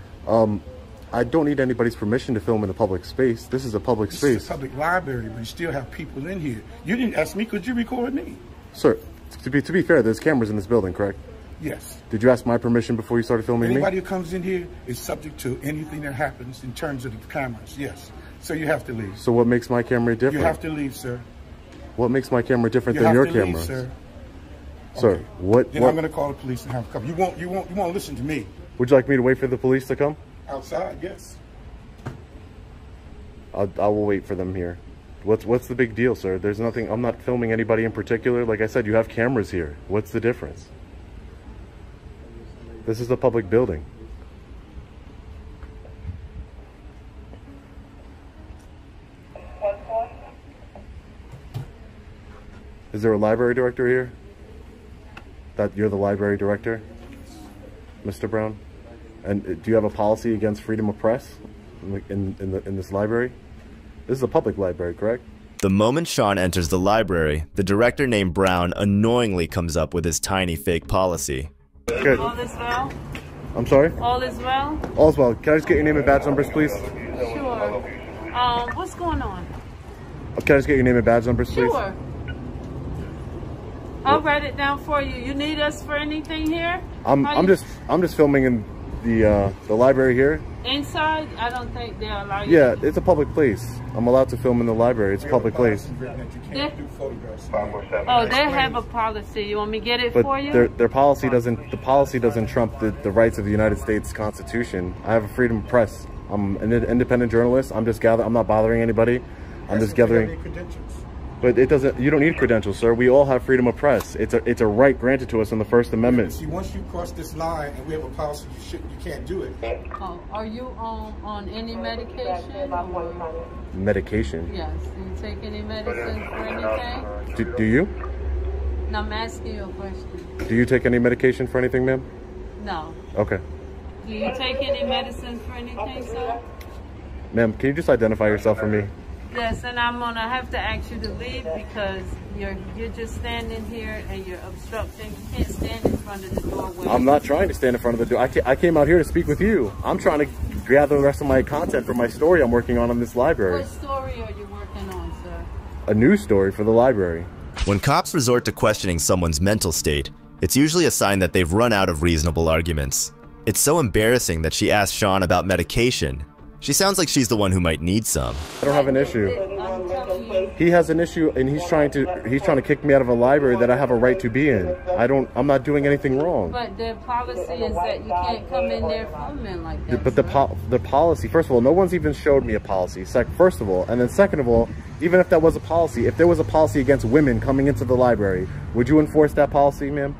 I don't need anybody's permission to film in a public space. This is a public space. This is a public library, but you still have people in here. You didn't ask me, could you record me? Sir, to be fair, there's cameras in this building, correct? Yes. Did you ask my permission before you started filming Anybody me? who comes in here is subject to anything that happens in terms of the cameras, yes. So you have to leave. So what makes my camera different? You have to leave, sir. What makes my camera different than your camera? Leave, sir. Sir, okay. what? Then I'm going to call the police and have them come. You won't listen to me. Would you like me to wait for the police to come? Outside, yes. I will wait for them here. What's the big deal, sir? There's nothing. I'm not filming anybody in particular. Like I said, you have cameras here. What's the difference? This is a public building. Is there a library director here? That you're the library director, Mr. Brown? And do you have a policy against freedom of press in this library? This is a public library, correct? The moment Sean enters the library, the director named Brown annoyingly comes up with his tiny fake policy. Good. All is well? I'm sorry? All is well? All's well. Can I just get your name and badge numbers, please? Sure. What's going on? Can I just get your name and badge numbers, please? Sure. I'll write it down for you. You need us for anything here? I'm just filming in the library here. Inside? I don't think they'll allow you. Yeah, it's a public place. I'm allowed to film in the library. It's a public place. They have a policy. You want me to get it for you? But their policy doesn't. The policy doesn't trump the rights of the United States Constitution. I have a freedom of press. I'm an independent journalist. I'm just gathering. I'm not bothering anybody. I'm just gathering. But it doesn't. You don't need credentials, sir. We all have freedom of press. It's a right granted to us in the First Amendment. See, once you cross this line and we have a policy, you can't do it. Oh, are you on any medication? Or? Medication? Yes. Do you take any medicine for anything? Do you? No, I'm asking you a question. Do you take any medication for anything, ma'am? No. Okay. Do you take any medicine for anything, sir? Ma'am, can you just identify yourself for me? Yes, and I'm gonna have to ask you to leave because you're just standing here and you're obstructing. You can't stand in front of the doorway. I'm not trying to stand in front of the door. I came out here to speak with you. I'm trying to gather the rest of my content for my story I'm working on in this library. What story are you working on, sir? A news story for the library. When cops resort to questioning someone's mental state, It's usually a sign that they've run out of reasonable arguments. It's so embarrassing that she asked Sean about medication. She sounds like she's the one who might need some. I don't have an issue. He has an issue, and he's trying to kick me out of a library that I have a right to be in. I'm not doing anything wrong. But the policy is that you can't come in there filming like that. But the policy, first of all, no one's even showed me a policy. First of all, and then second of all, even if that was a policy, if there was a policy against women coming into the library, would you enforce that policy, ma'am?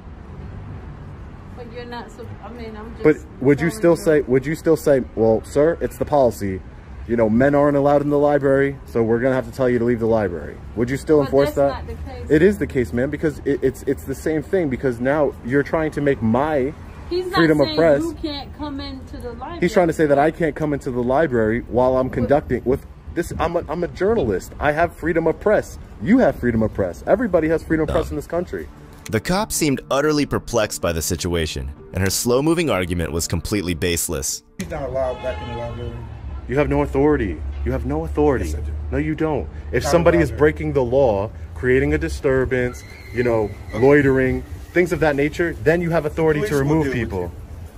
But you're not. So I mean, I'm just. But would you still say, well, sir, it's the policy. You know, men aren't allowed in the library, so we're gonna have to tell you to leave the library. Would you still enforce that? Not the case. It is the case, man, because it's the same thing. Because now you're trying to make my freedom of press. You can't come into the library. He's trying to say that I can't come into the library while I'm conducting with this. I'm a journalist. I have freedom of press. You have freedom of press. Everybody has freedom of press in this country. The cop seemed utterly perplexed by the situation, and her slow-moving argument was completely baseless. He's not allowed back in the library. You have no authority. You have no authority. Yes, I do. No, you don't. If somebody is breaking the law, creating a disturbance, you know, loitering, things of that nature, then you have authority to remove people.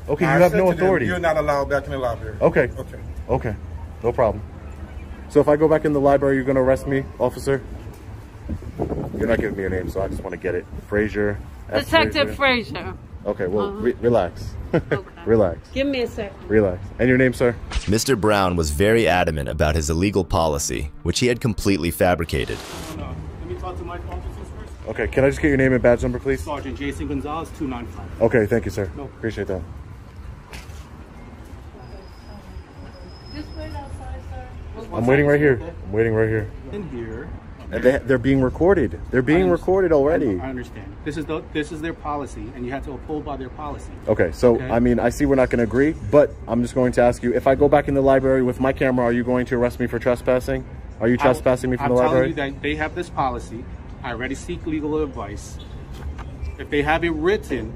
Okay, you have no authority. You're not allowed back in the library. Okay. Okay. Okay. No problem. So if I go back in the library, you're going to arrest me, officer? You're not giving me your name, so I just want to get it. Frazier. Detective Frazier. Okay, well, relax. Okay. Relax. Give me a second. Relax. And your name, sir? Mr. Brown was very adamant about his illegal policy, which he had completely fabricated. Let me talk to my officers first. Okay, can I just get your name and badge number, please? Sergeant Jason Gonzalez, 295. Okay, thank you, sir. No. Appreciate that. Just wait outside, sir. I'm waiting right here. I'm waiting right here. In here. And they're being recorded. They're being recorded already. I understand. This is their policy, and you have to uphold by their policy. Okay, so okay. I mean, I see we're not going to agree, but I'm just going to ask you: if I go back in the library with my camera, are you going to arrest me for trespassing? Are you trespassing me from the library? I'm telling you that they have this policy. I already seek legal advice. If they have it written,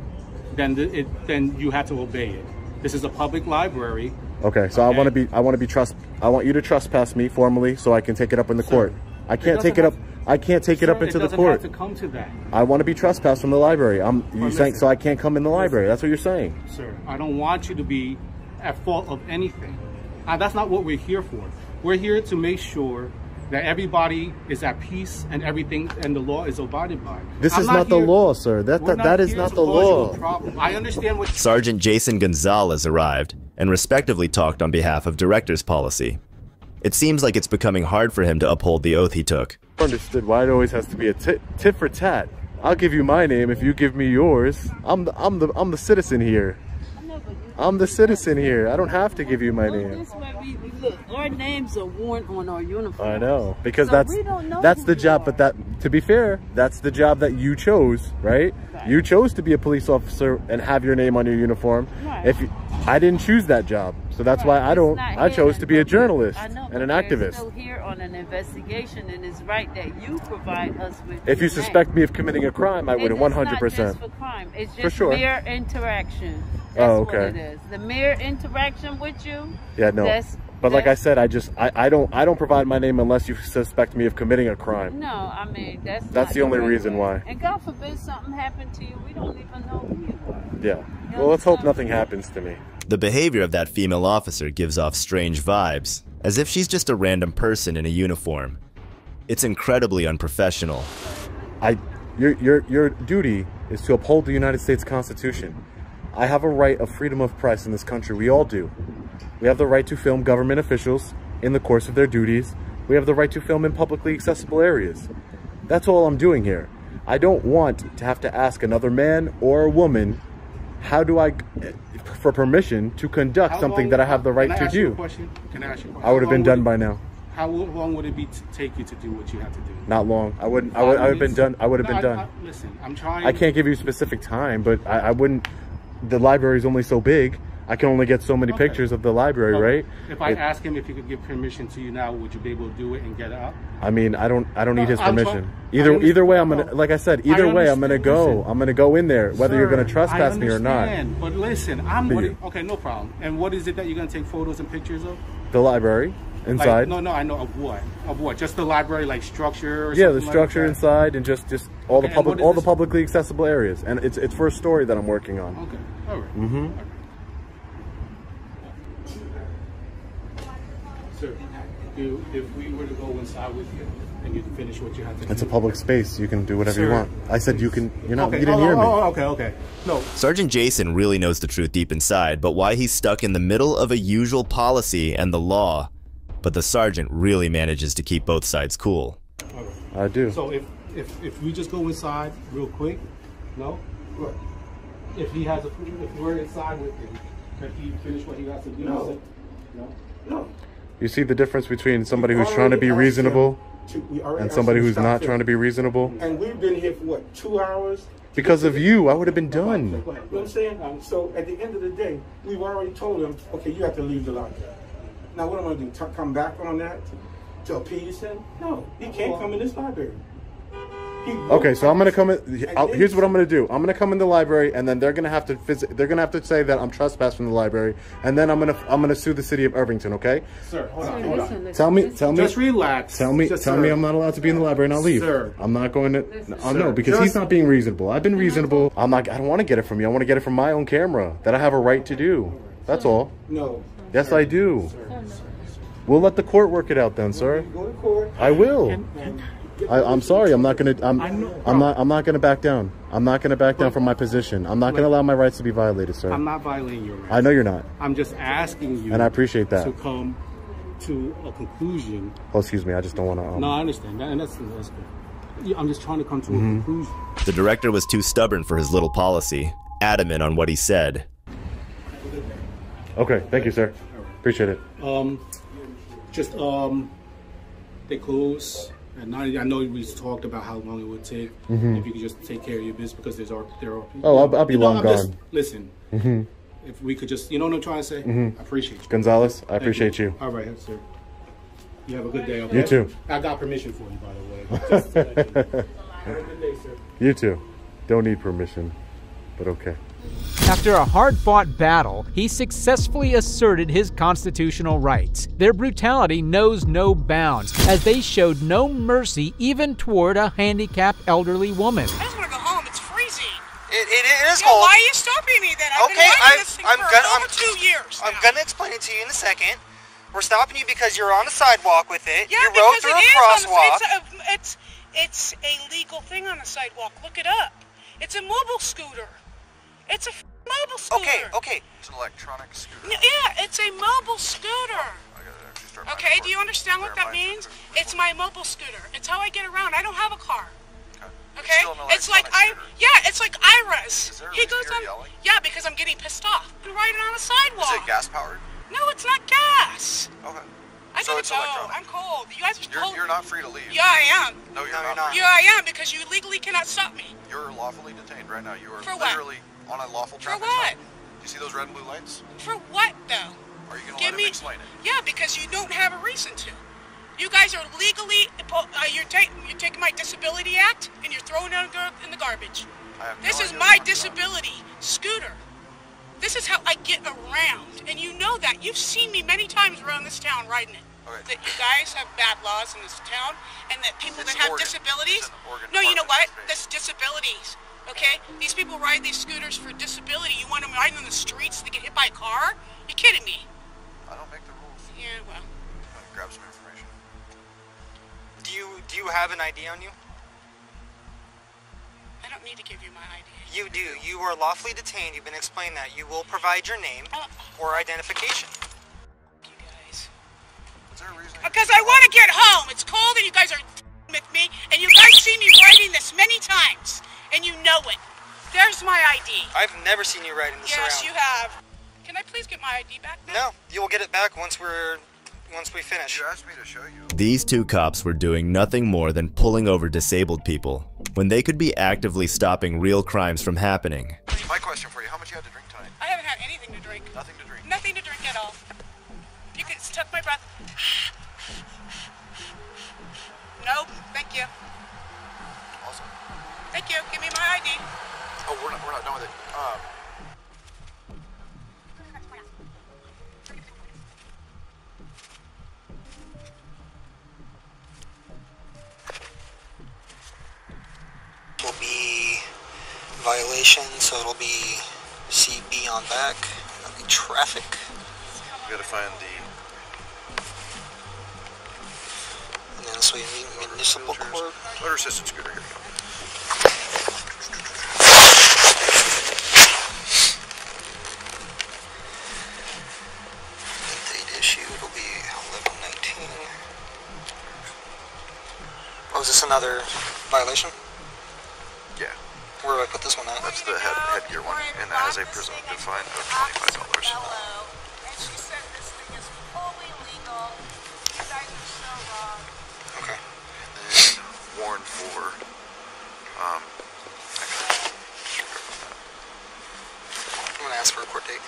then you have to obey it. This is a public library. Okay, so okay. I want you to trespass me formally, so I can take it up in the court. I can't take it up. I can't take it up into the court. It doesn't have to come to that. I want to be trespassed from the library. You're saying so I can't come in the library. That's what you're saying. Sir, I don't want you to be at fault of anything. That's not what we're here for. We're here to make sure that everybody is at peace and everything and the law is abided by. This is not the law, sir. That is not the law. I understand what Sergeant Jason Gonzalez arrived and respectively talked on behalf of Director's policy. It seems like it's becoming hard for him to uphold the oath he took. Understood why it always has to be a tit for tat. I'll give you my name if you give me yours. I'm the citizen here. I'm the citizen here. I don't have to give you my name. This way look, our names are worn on our uniform. I know, because that's the job. But to be fair, that's the job that you chose, right? You chose to be a police officer and have your name on your uniform. Right. I didn't choose that job, so that's why I chose to be a journalist and an activist. Still here on an investigation, and it's right that you provide us with. If you suspect me of committing a crime, I would 100%. It's not just for crime. It's just for mere interaction. That's what it is. The mere interaction with you. Yeah, no. But like I said, I don't provide my name unless you suspect me of committing a crime. No, I mean that's the only reason why. And God forbid something happened to you, we don't even know who you are. Yeah. Well, let's hope nothing happens to me. The behavior of that female officer gives off strange vibes, as if she's just a random person in a uniform. It's incredibly unprofessional. Your duty is to uphold the United States Constitution. I have a right of freedom of press in this country. We all do. We have the right to film government officials in the course of their duties. We have the right to film in publicly accessible areas. That's all I'm doing here. I don't want to have to ask another man or a woman, for permission to conduct something that I have the right to do. Can I ask you a question? I would have been done by now. How long would it take you to do what you have to do? Not long. I would have been done. I would have been done. Listen, I'm trying. I can't give you a specific time, but I wouldn't. The library is only so big. I can only get so many pictures of the library, right? If I ask him if he could give permission to you now, would you be able to do it and get it up? I mean, I don't need his permission. Either way, I'm gonna, like I said, either way, I'm gonna go. Listen, I'm gonna go in there, whether you're gonna trespass me or not. But listen, okay, no problem. And what is it that you're gonna take photos and pictures of? The library. Inside? Like, no, I know of what? Of what? Just the library, like structure? Or Yeah, the something structure like that? inside and just all Okay, the public, and what all is the this? publicly accessible areas, and it's for a story that I'm working on. Okay, all right. Mm-hmm. Sir, if we were to go inside with you and you finish what you have to do. It's a public space. You can do whatever you Sir, want. I said you can. You're not. Okay. You didn't hear me. Okay. No. Sergeant Jason really knows the truth deep inside, but why he's stuck in the middle of a usual policy and the law. But the sergeant really manages to keep both sides cool. All right. I do. So if we just go inside real quick, no? What? If we're inside with him, can he finish what he has to do? No. No. You see the difference between somebody who's trying to be reasonable and somebody who's not trying to be reasonable? And we've been here for what, 2 hours? Because of you, I would have been done. You know what I'm saying? So at the end of the day, we've already told him, okay, you have to leave the lodge. Now what am I going to do? Come back on that to appease him? No, he can't come in this library. Okay, so I'm gonna come in. Here's what I'm gonna do. I'm gonna come in the library, and then they're gonna have to They're gonna have to say that I'm trespassing the library, and then I'm gonna sue the city of Irvington. Okay? Sir, hold on. Tell me. Just relax. Tell me I'm not allowed to be in the library, and I'll leave. Sir. I'm not going to. No, because he's not being reasonable. I've been reasonable. I don't want to get it from you. I want to get it from my own camera that I have a right to do. That's all. No. Yes, I do. We'll let the court work it out then, sir. Go to court. I will. I'm sorry. I'm not gonna. I'm not gonna back down. I'm not gonna back down from my position. I'm not gonna allow my rights to be violated, sir. I'm not violating your rights. I know you're not. I'm just asking you. And I appreciate that. To come to a conclusion. Oh, excuse me. I just don't want to. No, I understand that, and that's good. I'm just trying to come to a conclusion. The director was too stubborn for his little policy, adamant on what he said. Okay, thank you, sir. Appreciate it. They close at 9. I know we talked about how long it would take. If you could just take care of your business, because there are people. Oh, I'll be long gone. Listen, if we could just, you know what I'm trying to say? I appreciate you. Gonzalez, I appreciate you. All right, sir. You have a good day. Okay? You too. I got permission for you, by the way. Just to let you know. Have a good day, sir. You too. Don't need permission, but okay. After a hard-fought battle, he successfully asserted his constitutional rights. Their brutality knows no bounds, as they showed no mercy even toward a handicapped elderly woman. I just want to go home. It's freezing. It is cold. Why are you stopping me then? I've been riding this thing for over 2 years now. I'm gonna explain it to you in a second. We're stopping you because you're on a sidewalk with it. Yeah, you rode through a crosswalk. It's a legal thing on the sidewalk. Look it up. It's a mobile scooter. It's a mobile scooter. Okay. It's an electronic scooter. Yeah, it's a mobile scooter. Okay, do you understand what that means? It's my mobile scooter. It's how I get around. I don't have a car. Okay? It's like it's like Ira's. He goes on. Yeah, because I'm getting pissed off. I'm riding on a sidewalk. Is it gas powered? No, it's not gas. Okay. I gotta go. I'm cold. You guys are cold. You're not free to leave. Yeah, I am. No, you're not. Yeah, I am, because you legally cannot stop me. You're lawfully detained right now. You are For what? literally on a lawful traffic For what? stop. You see those red and blue lights? For what, though? Are you going to let me explain it? Yeah, because you don't have a reason to. You guys are legally, you're taking my Disability Act and you're throwing it in the garbage. This is my disability scooter. This is how I get around, and you know that. You've seen me many times around this town riding it. That you guys have bad laws in this town, and that people that have disabilities. No, you know what? That's disabilities. Okay? These people ride these scooters for disability. You want them riding on the streets to get hit by a car? You kidding me? I don't make the rules. Yeah, well. Grab some information. Do you have an ID on you? I don't need to give you my ID. You do. You are lawfully detained. You've been explained that. You will provide your name or identification. You guys. Is there a reason? Because I want to get home. It's cold and you guys are with me, and you guys see me riding this many times, and you know it. There's my ID. I've never seen you riding this around. Yes, you have. Can I please get my ID back now? No, you will get it back once we finish. You asked me to show you. These two cops were doing nothing more than pulling over disabled people, when they could be actively stopping real crimes from happening. My question for you, how much you had to drink tonight? I haven't had anything to drink. Nothing to drink? Nothing to drink at all. You can tuck my breath. Nope, thank you. Awesome. Thank you, give me my ID. Oh, we're not done with it. violation, so it'll be CB on back. That'll be traffic. We gotta find the. And then this way, municipal court. Motor assisted scooter, here we go. Date issue, it'll be 11/19. Oh, is this another violation? Yeah. Where do I put this one at? That's the headgear one, and that has a presumptive fine of $25. And she said this thing is fully legal. You guys are so wrong. Okay. And then warrant for, actually, I'm gonna ask for a court date.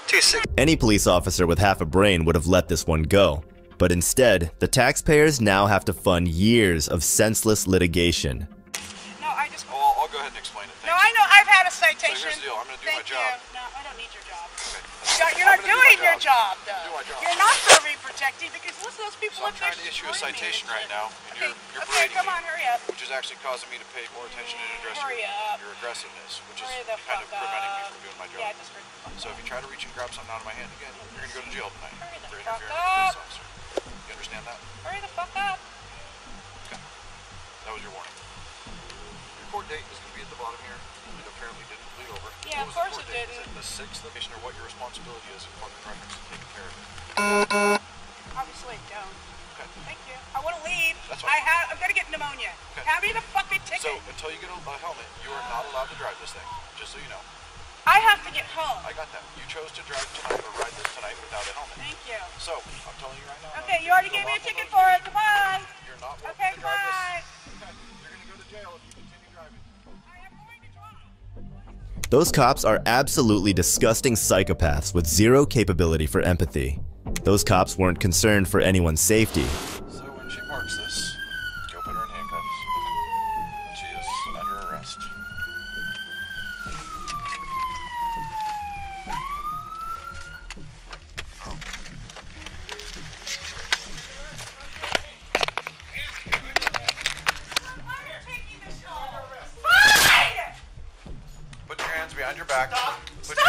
2-6. Any police officer with half a brain would have let this one go. But instead, the taxpayers now have to fund years of senseless litigation. No, I just. Oh, I'll go ahead and explain it. No, I know. I've had a citation. So here's the deal. I'm going to do my job. No, I don't need your job. You're not doing your job, though. You're not serving protecting because listen, those people So I'm trying to issue a citation right now, and you're okay, berating come on, hurry up. which is actually causing me to pay more attention and address your aggressiveness, which is kind of preventing me from doing my job. Yeah, just hurry the fuck So if you try to reach and grab something out of my hand again, you're going to go to jail tonight for interfering fuck with a police up. officer. You understand that? Hurry the fuck up. Okay. That was your warning. Your court date is going to be at the bottom here. It apparently didn't bleed over. Yeah, of course it didn't. Is it the 6th location or what your responsibility is in Department of Records to take care of it? Obviously, don't. Okay. Thank you. I want to leave. That's fine. I'm gonna get pneumonia. Okay. Have me the fucking ticket. So until you get a helmet, you are not allowed to drive this thing. Just so you know. I have to get home. I got that. You chose to drive tonight or ride this tonight without a helmet. Thank you. So I'm telling you right now. Okay, you already gave me a ticket for it. Goodbye. You're not welcome Okay, to drive goodbye. this. Okay. You're gonna go to jail if you continue driving. Those cops are absolutely disgusting psychopaths with zero capability for empathy. Those cops weren't concerned for anyone's safety. So when she parks this, go put her in handcuffs. She is under arrest. Put your hands behind your back. Put your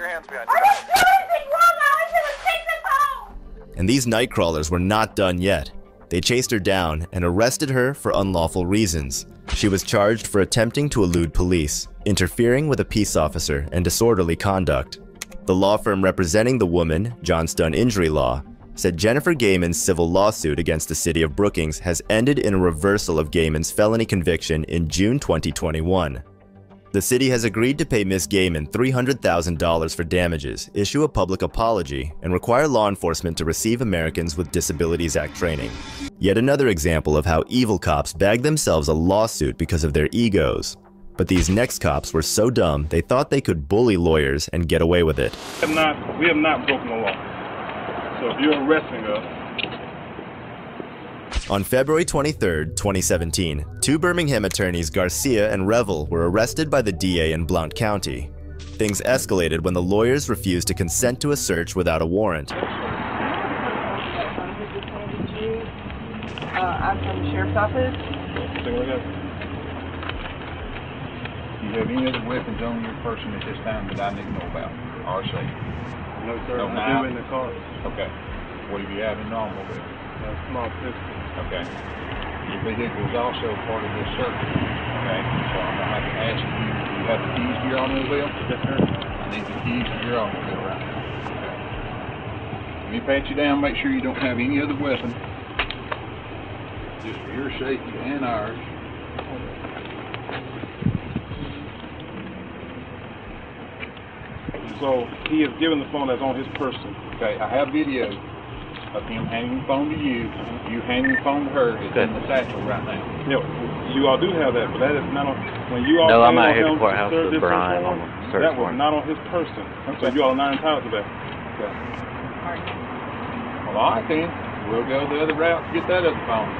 hands behind your back. And these nightcrawlers were not done yet. They chased her down and arrested her for unlawful reasons. She was charged for attempting to elude police, interfering with a peace officer, and disorderly conduct. The law firm representing the woman, Johnston Injury Law, said Jennifer Gaiman's civil lawsuit against the city of Brookings has ended in a reversal of Gaiman's felony conviction in June 2021. The city has agreed to pay Ms. Gaiman $300,000 for damages, issue a public apology, and require law enforcement to receive Americans with Disabilities Act training. Yet another example of how evil cops bag themselves a lawsuit because of their egos. But these next cops were so dumb they thought they could bully lawyers and get away with it. We have not broken the law. So if you're arresting us. On February 23, 2017, two Birmingham attorneys Garcia and Revel were arrested by the DA in Blount County. Things escalated when the lawyers refused to consent to a search without a warrant. I'm from the Sheriff's Office. Do you have any other weapons on your person at this time that I need to know about? Or say? No, sir. No, I do in the car. Okay. What do you have in normal with? A small pistol. Okay. Your vehicle is also part of this search. Okay. So I'm going to have to ask you, do you have the keys to your automobile? Yes, sir. I need the keys to your automobile right now. Okay. Let me pat you down, make sure you don't have any other weapon. Just for your safety and ours. So he has given the phone that's on his person. Okay, I have video of him handing the phone to you. You handing the phone to her. It's in the satchel right now. No, you all do have that, but that is not on. When you all No, I'm came out on here at him the courthouse to serve with this Brian form, on the search that was warrant. not on his person. So you all are not entitled to that. Okay. Well, all right then. We'll go the other route to get that other phone.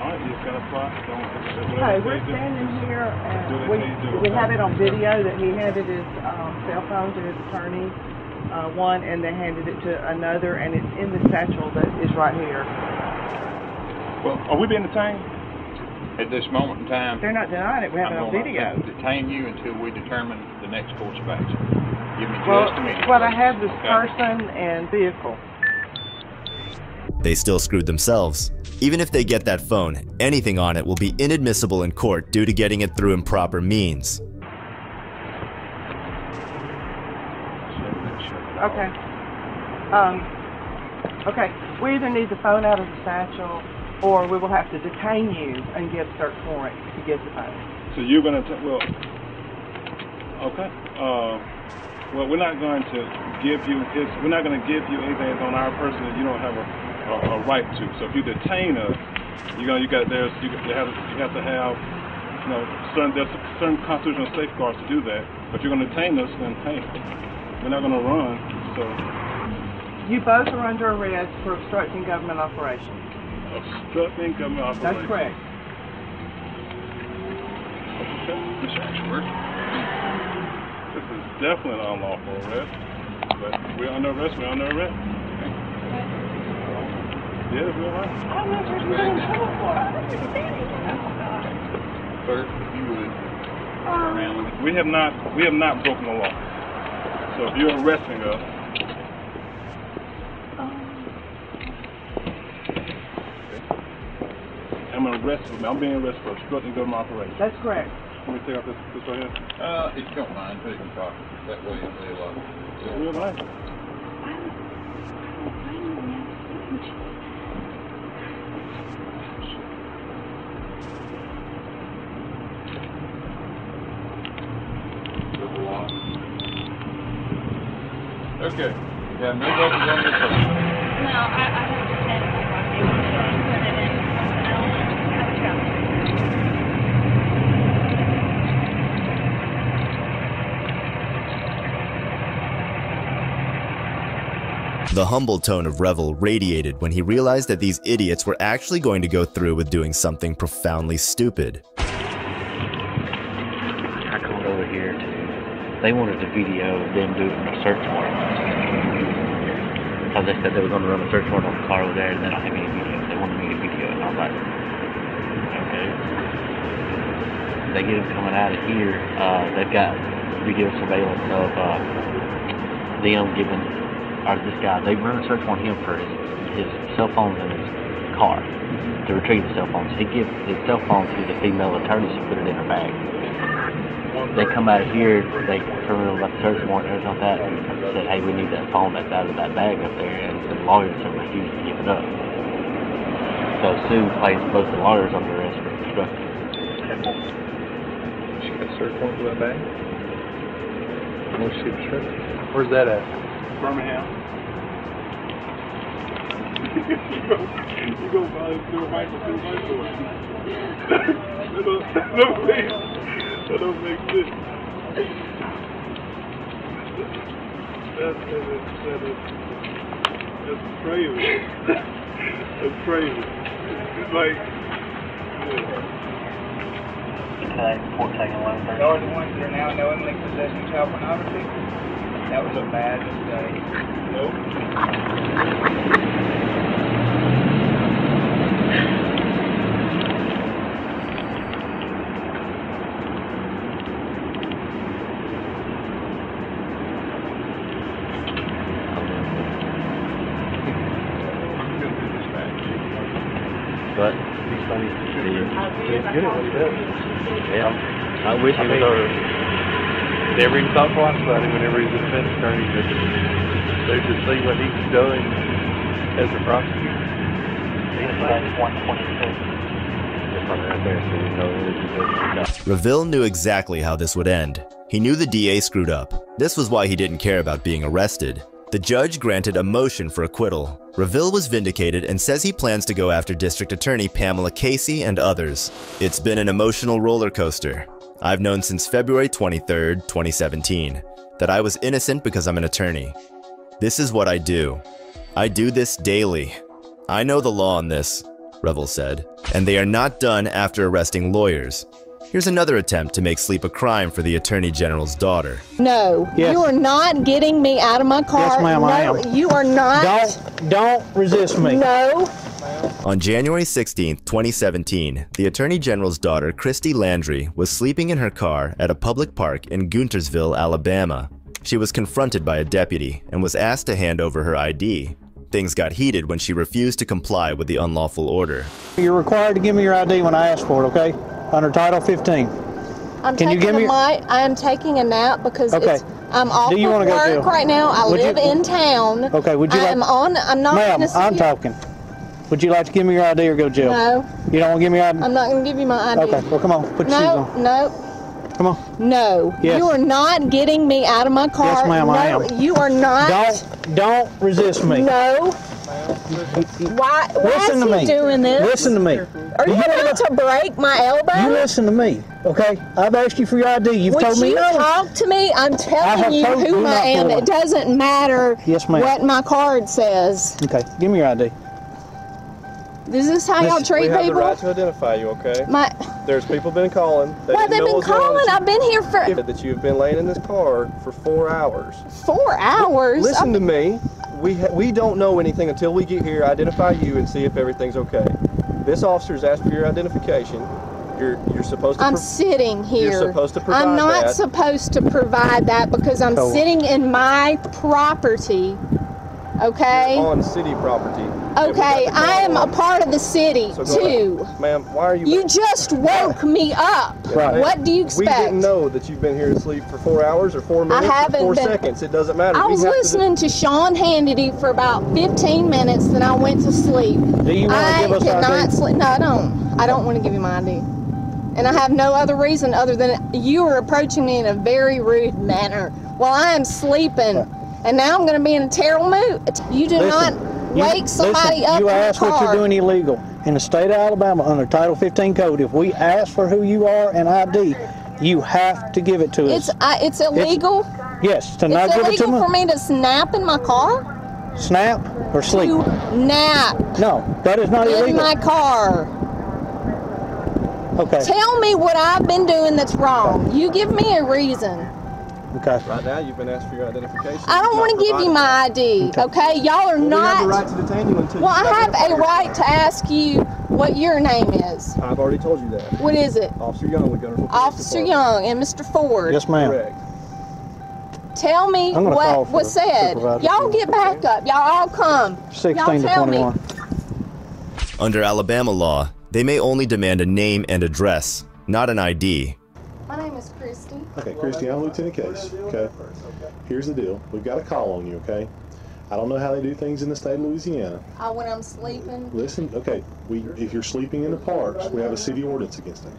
All right, you just gotta apply. Hey, we're standing here and we have it on video that he handed his cell phone to his attorney one and they handed it to another, and it's in the satchel that is right here. Well, are we being detained at this moment in time? They're not denying it. We have it on video. I'm going to detain you until we determine the next course of action. Give me Well, just a minute. but I have this Okay. person and vehicle. They still screwed themselves. Even if they get that phone, anything on it will be inadmissible in court due to getting it through improper means. Okay. Okay. We either need the phone out of the satchel, or we will have to detain you and get a search warrant to get the phone. So you're going to, well, okay. Well, we're not going to give you anything that's on our person that you don't have a right to. So if you detain us, you have to have, there's certain constitutional safeguards to do that. But if you're going to detain us, then hey, we're not going to run. So You both are under arrest for obstructing government operations. Obstructing government operations. That's correct. Okay, Mr. Ashworth. This is definitely an unlawful arrest. But we're under arrest. We're under arrest. Yes, we're right. I'm not sure what I'm trouble for. I don't understand it. Sir, if you would turn around. We have not broken the law. So if you're arresting us, I'm being arrested for obstructing government operations. That's correct. Let me take out this right here. If you don't mind, take them copy. That way they'll Real nice. Okay. You have no weapons on your person. No, I understand it. Put it in something else. The humble tone of Revel radiated when he realized that these idiots were actually going to go through with doing something profoundly stupid. I called over here to, they wanted a video of them doing a search warrant. Because they said they were going to run a search warrant on the car over there and they don't have any video. They wanted me to video it, and I was like, okay. They get them coming out of here. They've got video surveillance of them giving, or this guy, they run a search warrant on him for his cell phones in his car to retrieve the cell phones. He gives his cell phone to the female attorney to put it in her bag. They come out of here, they determined about the search warrant and everything like that, and said, hey, we need that phone that's out of that bag up there, and the lawyers have refused to give it up. So Sue placed both the lawyers under arrest for obstructing. She got a search warrant for that bag? No, she obstructed. Where's that at? Birmingham. You go probably do a right for two white boys. That don't make sense. That's crazy. That's crazy. It's like, Y'all are the ones that are now knowingly possessing child pornography? That was a bad mistake. Nope. But he's funny to see. He's good at what he does. Yeah. I wish he was never even thought twice about it whenever he's a defense attorney. They just see what he's doing as a prosecutor. Reveal knew exactly how this would end. He knew the DA screwed up. This was why he didn't care about being arrested. The judge granted a motion for acquittal. Reveal was vindicated and says he plans to go after District Attorney Pamela Casey and others. It's been an emotional roller coaster. I've known since February 23rd, 2017, that I was innocent because I'm an attorney. This is what I do. I do this daily. I know the law on this, Revel said, and they are not done after arresting lawyers. Here's another attempt to make sleep a crime for the Attorney General's daughter. No, you are not getting me out of my car. Yes, ma'am, no, I am. You are not. Don't resist me. No. On January 16, 2017, the Attorney General's daughter, Christy Landry, was sleeping in her car at a public park in Guntersville, Alabama. She was confronted by a deputy and was asked to hand over her ID. Things got heated when she refused to comply with the unlawful order. You're required to give me your ID when I ask for it, okay? Under Title 15. Can you give me? I am taking a nap because I'm off Do you of want to go work jail? right now. I live in town. Okay, would you like? I'm not Ma'am, gonna sit I'm here. talking. Would you like to give me your ID or go to jail? No. You don't want to give me your ID? I'm not going to give you my ID. Okay, well, come on. Put your shoes on. No. Come on. No. Yes. You are not getting me out of my car. Yes, ma'am, I am. You are not. Don't resist me. No. Why Listen to is he me. doing this? Listen to me. Are you about to break my elbow? You listen to me, okay? I've asked you for your ID. You've told me Would you no. talk to me? I'm telling you told you who I not am. to. It doesn't matter Yes, ma'am. what my card says. Okay, give me your ID. Is this how y'all treat we have people? the right to identify you, okay? There's people been calling. Well, they've been calling. I've been here for That you've been laying in this car for 4 hours. 4 hours. Listen to me. We don't know anything until we get here, identify you, and see if everything's okay. This officer's asked for your identification. You're supposed to. I'm sitting here. You're supposed to provide I'm not that. supposed to provide that because I'm sitting in my property. Okay. You're on city property. Okay, I am a part of the city So go too. ahead. Ma'am, why are you? You just woke me up. Right. What do you We expect? didn't know that you've been here asleep for 4 hours or 4 minutes haven't or 4 been- seconds. It doesn't matter. I We was have to listening to Sean Hannity for about 15 minutes, then I went to sleep. Do you want to give us I our cannot ID? sleep. No, I don't. I don't want to give you my ID. And I have no other reason other than you are approaching me in a very rude manner while I am sleeping. And now I'm going to be in a terrible mood. You do not wake somebody up You in ask a car. what you're doing illegal. In the state of Alabama, under Title 15 code, if we ask for who you are and ID, you have to give it to us. It's illegal. Yes, to not It's give it to illegal for me. me to snap in my car. Snap or sleep? Nap No, that is not in illegal. my car. Okay. Tell me what I've been doing that's wrong. You give me a reason. Okay. Right now, you've been asked for your identification. I don't want to give you my ID, okay? Y'all are We not. have the right to detain you until Well, I you have identify a right to ask you what your name is. I've already told you that. What is it? Officer Young with Guntersville Police Officer Department. Young and Mr. Ford. Yes, ma'am. Correct. Tell me I'm gonna call what for was the said. supervisor. Y'all get back up. Y'all all come. 16 Y'all to tell 21. me. Under Alabama law, they may only demand a name and address, not an ID. My name is Christy. Okay, Christy, I'm Lieutenant Case. Okay, here's the deal. We've got a call on you. Okay, I don't know how they do things in the state of Louisiana. When I'm sleeping. Listen, okay, if you're sleeping in the parks, we have a city ordinance against it.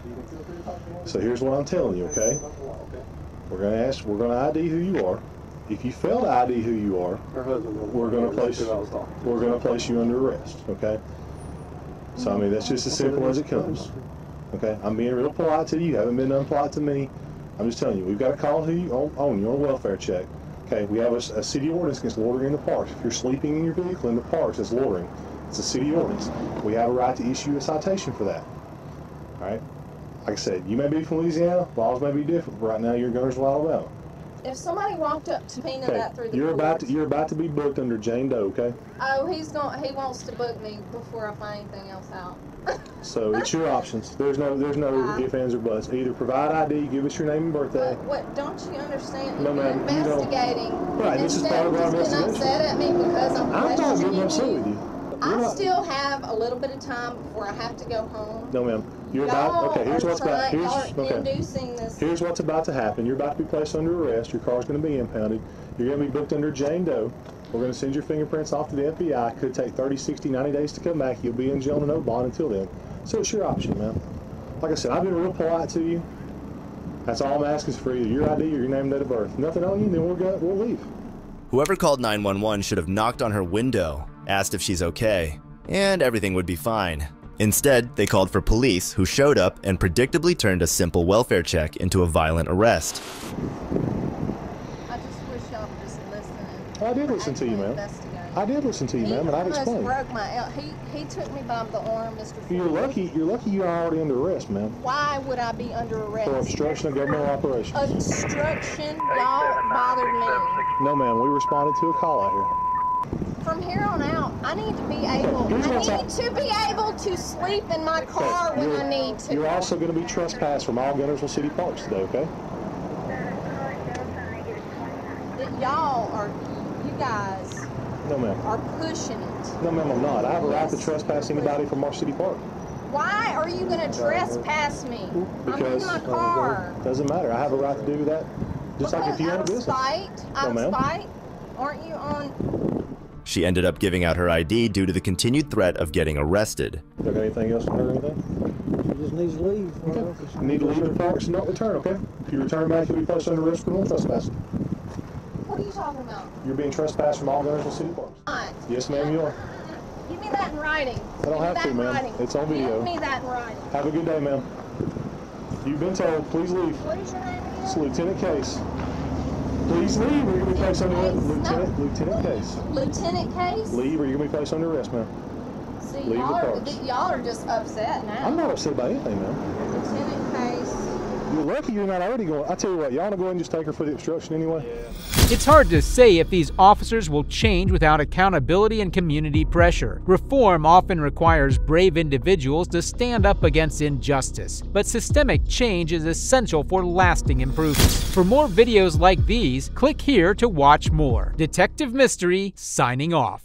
So here's what I'm telling you. Okay, we're gonna ID who you are. If you fail to ID who you are, we're gonna place you under arrest. Okay. So I mean that's just as simple as it comes. Okay, I'm being real polite to you. You haven't been unpolite to me. I'm just telling you, we've got to call who you on your welfare check. Okay, we have a city ordinance against loitering in the parks. If you're sleeping in your vehicle in the parks, it's loitering. It's a city ordinance. We have a right to issue a citation for that. All right. Like I said, you may be from Louisiana. Laws may be different. But right now, you're in Guntersville, Alabama. If somebody walked up to me and Okay, that through the you're courts- about to be booked under Jane Doe. Okay. Oh, he wants to book me before I find anything else out. So it's your options. There's no ifs, ands, or buts. Either provide ID, give us your name and birthday. What? Don't you understand? No, You're ma'am, you don't. investigating. Right, this is Instead part of our of just getting investigation. upset at me because I'm I'm not questioning getting upset you. with you. I still have a little bit of time before I have to go home. No, ma'am. You're Y'all about. Okay, here's are what's about. trying- Here's are okay. inducing this. Here's what's about to happen. You're about to be placed under arrest. Your car's going to be impounded. You're going to be booked under Jane Doe. We're going to send your fingerprints off to the FBI. Could take 30, 60, 90 days to come back. You'll be in jail and no bond until then. So it's your option, man. Like I said, I've been real polite to you. That's all I'm asking is for either your ID or your name and date of birth. Nothing on you, then we'll leave. Whoever called 911 should have knocked on her window, asked if she's okay, and everything would be fine. Instead, they called for police, who showed up and predictably turned a simple welfare check into a violent arrest. I just wish y'all would just listen. I did listen to you, ma'am. Investigate. I did listen to you, ma'am, and I've explained. Broke my. He took me by the arm, Mr. Ford. You're lucky you're already under arrest, ma'am. Why would I be under arrest? For obstruction of governmental operations. Obstruction? Y'all bothered me. No, ma'am, we responded to a call out here. From here on out, I need to be able. To sleep in my car when I need to. You're also going to be trespassed from all Guntersville City Parks today, okay? Y'all are, you guys. No, ma'am. Are pushing it. No, ma'am, I'm not. I have a right to trespass anybody from our city park. Why are you going to trespass me? Because I'm in my car. Doesn't matter. I have a right to do that. Just like if you own a business. Out of spite? Aren't you on? She ended up giving out her ID due to the continued threat of getting arrested. You got anything else for her or anything? He just needs to leave. Okay. You need to leave the parks and not return, okay? If you return back, you'll be placed under arrest for criminal trespass. What are you talking about? You're being trespassed from all Guntersville City Parks. Yes, ma'am, you are. Give me that in writing. I don't have to, ma'am. It's on video. Give me that in writing. Have a good day, ma'am. You've been told, please leave. What is your name again? It's Lieutenant Case. Please leave, or you're going to be placed under arrest. Lieutenant Case. Lieutenant Case? Leave, or you're going to be placed under arrest, ma'am. See, leave the parks. Y'all are just upset now. I'm not upset about anything, ma'am. Lieutenant Case. You're lucky you're not already going. I tell you what, y'all want to go ahead and just take her for the obstruction anyway? Yeah. It's hard to say if these officers will change without accountability and community pressure. Reform often requires brave individuals to stand up against injustice, but systemic change is essential for lasting improvements. For more videos like these, click here to watch more. Detective Mystery, signing off.